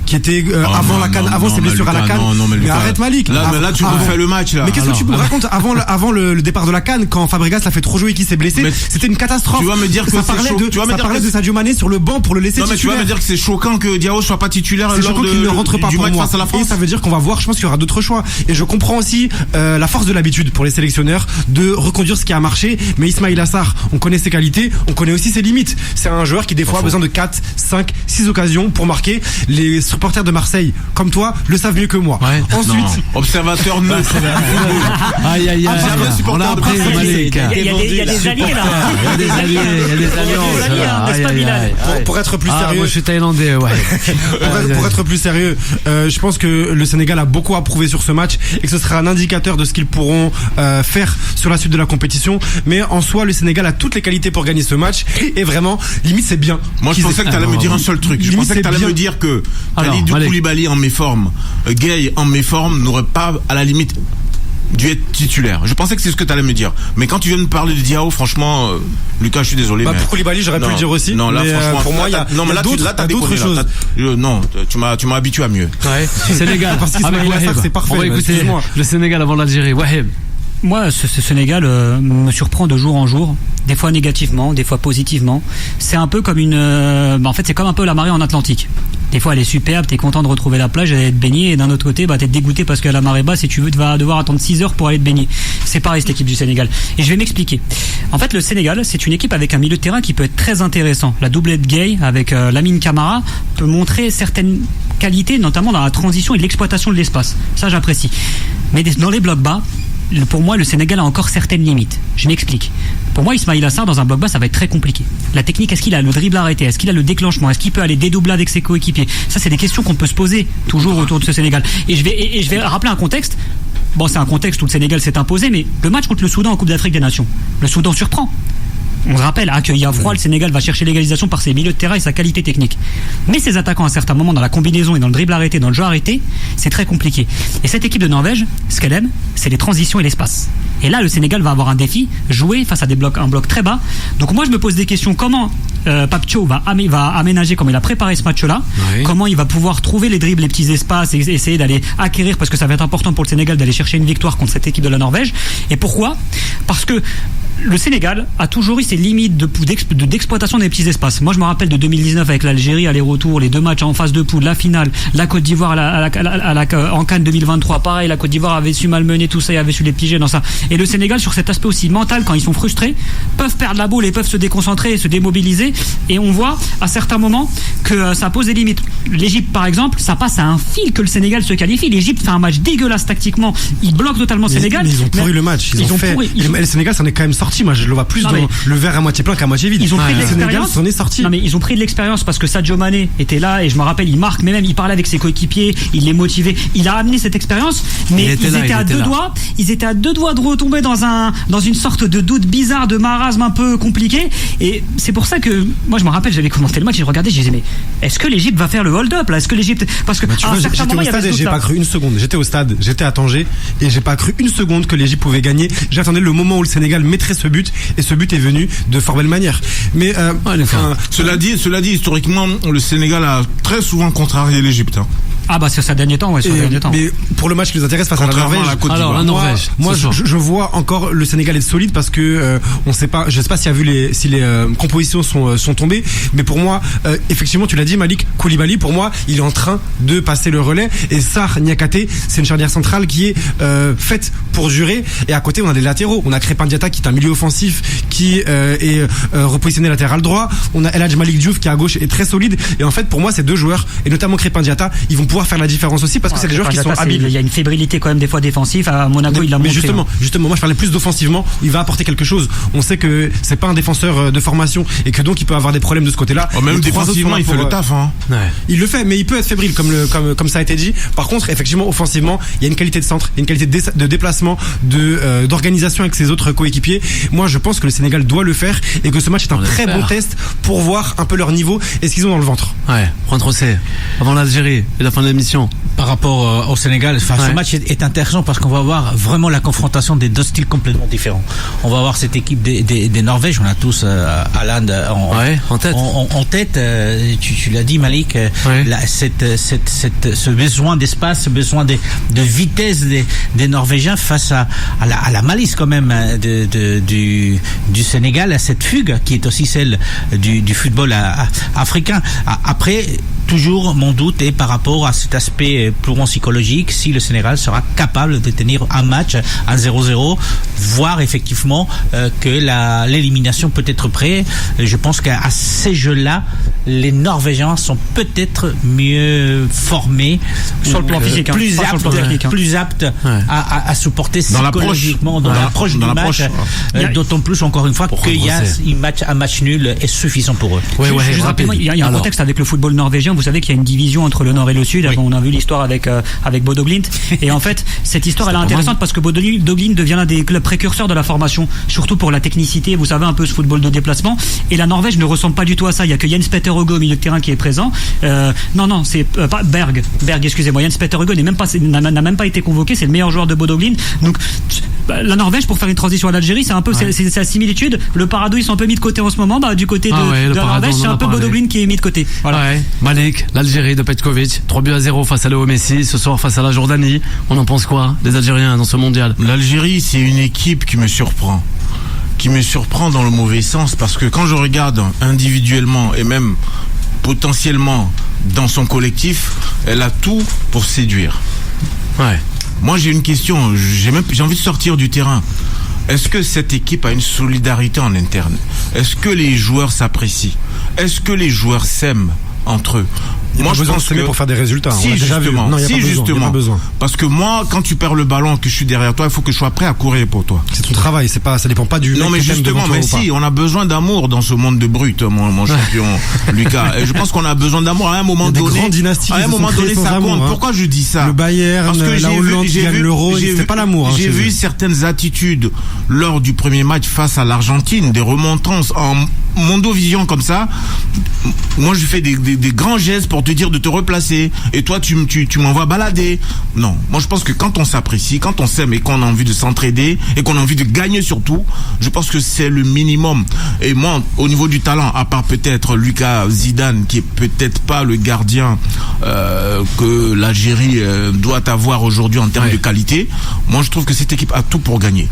qui était avant ses blessures à la CAN. Mais arrête Malik. Là tu refais le match là. Mais qu'est-ce que tu me racontes avant le départ de la CAN, quand Fabregas l'a fait trop jouer et qu'il s'est blessé, c'était une catastrophe. Tu vas me dire que ça parlait de Sadio Mané sur le banc pour le laisser titulaire. Mais tu vas me dire que c'est choquant que Diao soit pas titulaire lors qu'il ne rentre pas du pour match moi. face à la France. Et ça veut dire qu'on va voir, je pense qu'il y aura d'autres choix. Et je comprends aussi la force de l'habitude pour les sélectionneurs de reconduire ce qui a marché. Mais Ismaïla Sarr, on connaît ses qualités, on connaît aussi ses limites. C'est un joueur qui des fois a besoin de 4, 5, 6 occasions pour marquer. Les supporters de Marseille, comme toi, le savent mieux que moi. Ouais. Ensuite, observateur neutre. Aïe. On a appris, Malik. Il y a des alliés là. Il y a des alliés. Pour être plus sérieux. Moi je suis thaïlandais, ouais. Pour être plus sérieux, je pense que le Sénégal a beaucoup à prouver sur ce match et que ce sera un indicateur de ce qu'ils pourront faire sur la suite de la compétition. Mais en soi, le Sénégal a toutes les qualités pour gagner ce match et vraiment, limite c'est bien. Moi je pensais que tu allais me dire un seul truc. Je pensais que tu allais me dire que Kalidou Koulibaly en méforme, Gueye en méforme n'aurait pas à la limite dû être titulaire. Je pensais que c'est ce que tu allais me dire. Mais quand tu viens de me parler de Diao, franchement, Lucas, je suis désolé. Pour Koulibaly, j'aurais pu le dire aussi. Non, là, franchement, pour moi, il y a d'autres choses. Non, tu m'as habitué à mieux. Ouais. Sénégal. Parce qu'Ismaïla Sarr, c'est parfait. On va écouter le Sénégal avant l'Algérie. Waheb. Moi, ce Sénégal me surprend de jour en jour, des fois négativement, des fois positivement. C'est un peu comme en fait, c'est comme un peu la marée en Atlantique. Des fois, elle est superbe, t'es content de retrouver la plage, d'aller te baigner, et d'un autre côté, t'es dégoûté parce que la marée basse, et tu vas devoir attendre 6 heures pour aller te baigner. C'est pareil, cette équipe du Sénégal. Et je vais m'expliquer. En fait, le Sénégal, c'est une équipe avec un milieu de terrain qui peut être très intéressant. La doublette Gueye avec Lamine Camara peut montrer certaines qualités, notamment dans la transition et l'exploitation de l'espace. Ça, j'apprécie. Mais dans les blocs bas, pour moi, le Sénégal a encore certaines limites. Je m'explique. Pour moi, Ismaïla Sarr, dans un bloc bas, ça va être très compliqué. La technique, est-ce qu'il a le dribble arrêté? Est-ce qu'il a le déclenchement? Est-ce qu'il peut aller dédoubler avec ses coéquipiers? Ça, c'est des questions qu'on peut se poser toujours autour de ce Sénégal. Et je vais rappeler un contexte. Bon, c'est un contexte où le Sénégal s'est imposé, mais le match contre le Soudan en Coupe d'Afrique des Nations. Le Soudan surprend. On se rappelle, accueilli à froid, le Sénégal va chercher l'égalisation par ses milieux de terrain et sa qualité technique. Mais ses attaquants, à certains moments, dans la combinaison et dans le dribble arrêté, dans le jeu arrêté, c'est très compliqué. Et cette équipe de Norvège, ce qu'elle aime, c'est les transitions et l'espace. Et là, le Sénégal va avoir un défi, jouer face à un bloc très bas. Donc moi, je me pose des questions. Comment Pape Thiaw va aménager, comment il a préparé ce match-là, comment il va pouvoir trouver les dribbles, les petits espaces, et essayer d'aller acquérir, parce que ça va être important pour le Sénégal d'aller chercher une victoire contre cette équipe de la Norvège. Et pourquoi ? Parce que le Sénégal a toujours eu ses limites d'exploitation des petits espaces. Moi, je me rappelle de 2019 avec l'Algérie, aller-retour, les deux matchs en phase de poule, la finale, la Côte d'Ivoire en CAN 2023. Pareil, la Côte d'Ivoire avait su malmener tout ça et avait su les piéger dans ça. Et le Sénégal, sur cet aspect aussi mental, quand ils sont frustrés, peuvent perdre la boule et peuvent se déconcentrer et se démobiliser. Et on voit à certains moments que ça pose des limites. L'Égypte, par exemple, ça passe à un fil que le Sénégal se qualifie. L'Égypte fait un match dégueulasse tactiquement. Ils bloquent totalement le Sénégal. Mais ils ont pourri le match. Le Sénégal s'en est quand même sorti. Moi, je le vois plus dans le verre à moitié plein qu'à moitié vide. Ils ont pris de l'expérience. S'en est sorti. Non, mais ils ont pris de l'expérience parce que Sadio Mané était là et je me rappelle, il marque, mais même il parlait avec ses coéquipiers, il les motivait. Il a amené cette expérience, mais ils étaient à deux doigts de retomber dans une sorte de doute bizarre, de marasme un peu compliqué. Et c'est pour ça que moi, je me rappelle, j'avais commenté le match, j'ai regardé, je disais, mais est-ce que l'Égypte va faire le hold-up là ? Est-ce que l'Égypte, parce que j'étais au stade et j'ai pas cru une seconde. J'étais au stade, j'étais à Tanger et j'ai pas cru une seconde que l'Égypte pouvait gagner. J'attendais le moment où le Sénégal mettrait ce but et ce but est venu de fort belle manière. Mais cela dit, historiquement, le Sénégal a très souvent contrarié l'Égypte. Ah bah sur ces derniers temps, Mais pour le match qui nous intéresse face à la Norvège, la Norvège. Moi, je vois encore le Sénégal est solide parce que on sait pas, je sais pas s'il y a vu si les compositions sont tombées, mais pour moi, effectivement, tu l'as dit, Malik Koulibaly, pour moi, il est en train de passer le relais et Sarr Niakhaté, c'est une charnière centrale qui est faite pour durer. Et à côté, on a des latéraux, on a Crépin Diatta qui est un milieu offensif qui est repositionné latéral droit, on a El Hadj Malick Diouf qui à gauche est très solide. Et en fait, pour moi, ces deux joueurs et notamment Crépin Diatta, ils vont pouvoir faire la différence aussi parce que c'est des joueurs qui sont habiles. Il y a une fébrilité quand même des fois défensive. À Monaco, il l'a montré. Mais justement, moi je parlais plus d'offensivement. Il va apporter quelque chose. On sait que c'est pas un défenseur de formation et que donc il peut avoir des problèmes de ce côté-là. Même défensivement, il fait le taf. Il le fait, mais il peut être fébrile comme ça a été dit. Par contre, effectivement, offensivement, il y a une qualité de centre, il y a une qualité de déplacement, d'organisation avec ses autres coéquipiers. Moi, je pense que le Sénégal doit le faire et que ce match est un très bon test pour voir un peu leur niveau et ce qu'ils ont dans le ventre. Ouais, Juan Trocé, avant l'Algérie et la fin de l'émission. Par rapport au Sénégal, ce match est intéressant parce qu'on va avoir vraiment la confrontation des deux styles complètement différents. On va avoir cette équipe des Norvèges, on a tous Haaland en tête. Tu l'as dit, Malik, ce besoin d'espace, ce besoin de vitesse des Norvégiens face à la malice quand même du Sénégal, à cette fugue qui est aussi celle du football africain. Après, toujours mon doute est par rapport à cet aspect purement psychologique, si le Sénégal sera capable de tenir un match, un 0-0, voire effectivement que l'élimination peut être prête. Je pense qu'à ces jeux-là, les Norvégiens sont peut-être mieux formés, sur le plan physique, plus aptes à supporter psychologiquement dans l'approche du match. D'autant plus, encore une fois, qu'il y a un match nul est suffisant pour eux. Juste rapidement, il y a un contexte avec le football norvégien. Vous savez qu'il y a une division entre le Nord et le Sud. On a vu l'histoire avec Bodo Glimt. Et en fait, cette histoire elle est intéressante parce que Bodo Glimt devient l'un des clubs précurseurs de la formation, surtout pour la technicité. Vous savez, un peu ce football de déplacement. Et la Norvège ne ressemble pas du tout à ça. Il y a que Jens Petter Høgh au milieu de terrain qui est présent. Non, c'est pas Berg, excusez-moi. Jens Petter Høgh n'a même pas été convoqué. C'est le meilleur joueur de Bodo Glimt. Donc la Norvège, pour faire une transition à l'Algérie, c'est un peu c'est sa similitude. Le Parado, ils sont un peu mis de côté en ce moment. Du côté de la Norvège, c'est un peu Bodo Glimt qui est mis de côté. Voilà. Malik, l'Algérie de Petkovic, 3-0 face à Léo Messi, ce soir face à la Jordanie. On en pense quoi, les Algériens, dans ce mondial? L'Algérie, c'est une équipe qui me surprend dans le mauvais sens, parce que quand je regarde individuellement et même potentiellement dans son collectif, elle a tout pour séduire. Moi, j'ai une question, j'ai envie de sortir du terrain. Est-ce que cette équipe a une solidarité en interne? Est-ce que les joueurs s'apprécient? Est-ce que les joueurs s'aiment entre eux? Moi, je pense que pour faire des résultats. Si, justement. Justement. Parce que moi, quand tu perds le ballon, que je suis derrière toi, il faut que je sois prêt à courir pour toi. C'est ton travail, ça dépend pas du. Non, mais justement, mais si, on a besoin d'amour dans ce monde de brut, mon champion Lucas. Et je pense qu'on a besoin d'amour à un moment donné. À un moment donné, ça compte. Pourquoi je dis ça? Le Bayern, parce que la Hollande qui gagne l'Euro, c'était pas l'amour. J'ai vu certaines attitudes lors du premier match face à l'Argentine, des remontrances en mondovision comme ça. Moi, je fais des grands gestes pour te dire de te replacer. Et toi, tu m'envoies balader. Non. Moi, je pense que quand on s'apprécie, quand on s'aime et qu'on a envie de s'entraider et qu'on a envie de gagner surtout, je pense que c'est le minimum. Et moi, au niveau du talent, à part peut-être Lucas Zidane, qui est peut-être pas le gardien que l'Algérie doit avoir aujourd'hui en termes de qualité, moi, je trouve que cette équipe a tout pour gagner,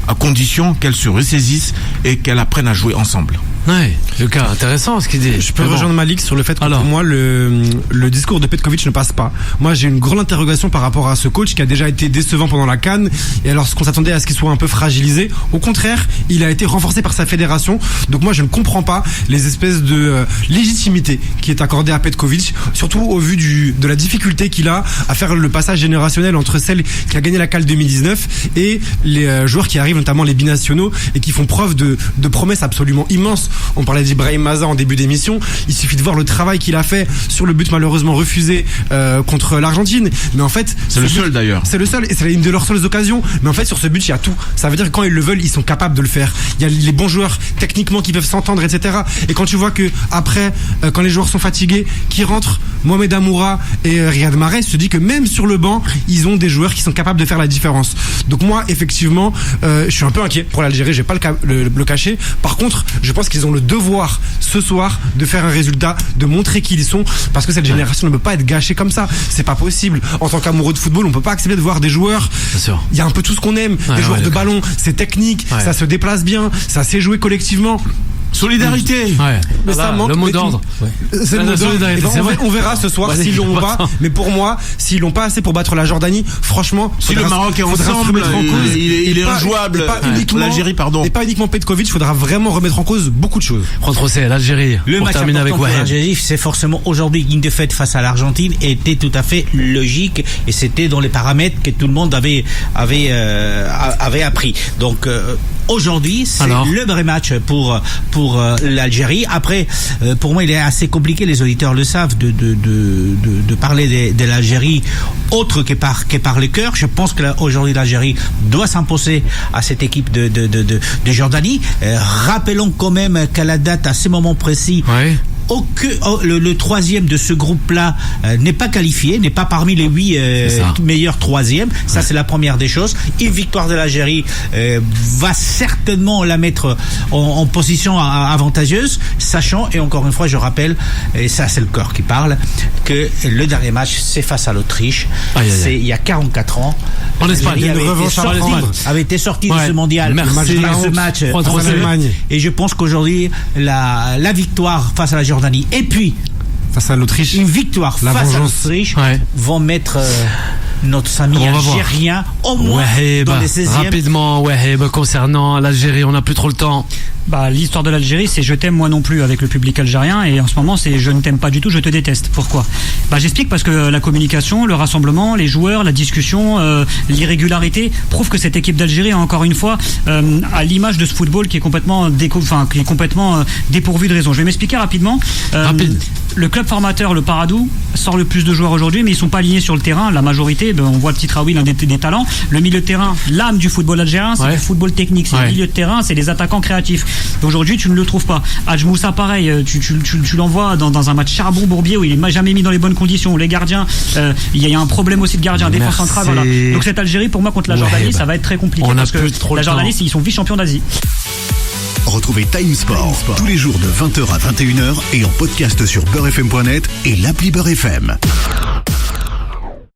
à condition qu'elle se ressaisisse et qu'elle apprenne à jouer ensemble. Ouais, Lucas, intéressant ce qu'il dit. Je peux rejoindre Malik sur le fait que pour moi le discours de Petkovic ne passe pas. Moi, j'ai une grande interrogation par rapport à ce coach qui a déjà été décevant pendant la CAN, et alors ce qu'on s'attendait à ce qu'il soit un peu fragilisé, au contraire, il a été renforcé par sa fédération. Donc moi, je ne comprends pas les espèces de légitimité qui est accordée à Petkovic, surtout au vu de la difficulté qu'il a à faire le passage générationnel entre celle qui a gagné la CAN 2019 et les joueurs qui arrivent, notamment les binationaux, et qui font preuve de promesses absolument immenses. On parlait d'Ibrahim Maza en début d'émission. Il suffit de voir le travail qu'il a fait sur le but malheureusement refusé contre l'Argentine. Mais en fait, c'est le seul d'ailleurs. C'est le seul, et c'est une de leurs seules occasions. Mais en fait, sur ce but, il y a tout. Ça veut dire que quand ils le veulent, ils sont capables de le faire. Il y a les bons joueurs techniquement qui peuvent s'entendre, etc. Et quand tu vois que après, quand les joueurs sont fatigués, qui rentrent, Mohamed Amoura et Riyad Mahrez, se dit que même sur le banc, ils ont des joueurs qui sont capables de faire la différence. Donc moi, effectivement, je suis un peu inquiet pour l'Algérie. Je vais pas le cacher. Par contre, je pense qu'ils ont le devoir ce soir de faire un résultat, de montrer qui ils sont, parce que cette génération ne peut pas être gâchée comme ça. C'est pas possible. En tant qu'amoureux de football, on peut pas accepter de voir des joueurs. Il y a un peu tout ce qu'on aime. Des joueurs de ballon, c'est technique, ça se déplace bien, ça sait jouer collectivement. Solidarité. Mais ça manque. Le mot d'ordre. C'est le mot d'ordre. On verra ce soir s'ils l'ont pas. Mais pour moi, s'ils l'ont pas assez pour battre la Jordanie, franchement, si le Maroc est ensemble, il est injouable. L'Algérie, pardon. Et pas uniquement Petkovic, il faudra vraiment remettre en cause beaucoup de choses. Contre l'Algérie. Le match important avec pour l'Algérie, c'est forcément aujourd'hui une défaite face à l'Argentine était tout à fait logique et c'était dans les paramètres que tout le monde avait appris. Donc aujourd'hui, c'est le vrai match pour l'Algérie. Après, pour moi, il est assez compliqué, les auditeurs le savent, de parler de l'Algérie autre que par le cœur. Je pense que aujourd'hui l'Algérie doit s'imposer à cette équipe de Jordanie. Rappelons quand même qu'à la date, à ce moment précis, le troisième de ce groupe-là n'est pas qualifié, n'est pas parmi les 8 meilleurs troisièmes. Ça, c'est la première des choses. Une victoire de l'Algérie va certainement la mettre en position avantageuse, sachant, et encore une fois, je rappelle, et ça, c'est le corps qui parle, que le dernier match, c'est face à l'Autriche. C'est il y a 44 ans. En Espagne, avait été sorti de ce mondial. Ce match contre l'Allemagne. Et je pense qu'aujourd'hui, la victoire face à la Jordanie et puis face à l'Autriche, une victoire face à l'Autriche vont mettre notre ami algérien au moins dans les 16e. Rapidement, concernant l'Algérie, on n'a plus trop le temps. L'histoire de l'Algérie, c'est je t'aime moi non plus avec le public algérien, et en ce moment c'est je ne t'aime pas du tout, je te déteste. Pourquoi ? J'explique parce que la communication, le rassemblement, les joueurs, la discussion, l'irrégularité prouvent que cette équipe d'Algérie, encore une fois, à l'image de ce football qui est complètement dépourvu de raison. Je vais m'expliquer rapidement. Le club formateur, le Paradou, sort le plus de joueurs aujourd'hui, mais ils sont pas alignés sur le terrain. La majorité, on voit le petit Raoui, l'un des talents. Le milieu de terrain, l'âme du football algérien, c'est le football technique, c'est le milieu de terrain, c'est les attaquants créatifs. Aujourd'hui, tu ne le trouves pas. Hadj Moussa, pareil, tu l'envoies dans un match Charbon-Bourbier où il est jamais mis dans les bonnes conditions. Les gardiens, il y a un problème aussi de gardien, défense centrale. Voilà. Donc cette Algérie, pour moi, contre la Jordanie, ça va être très compliqué. Parce que la Jordanie, ils sont vice-champions d'Asie. Retrouvez Time Sport tous les jours de 20h à 21h et en podcast sur beurrefm.net et l'appli Beurre FM.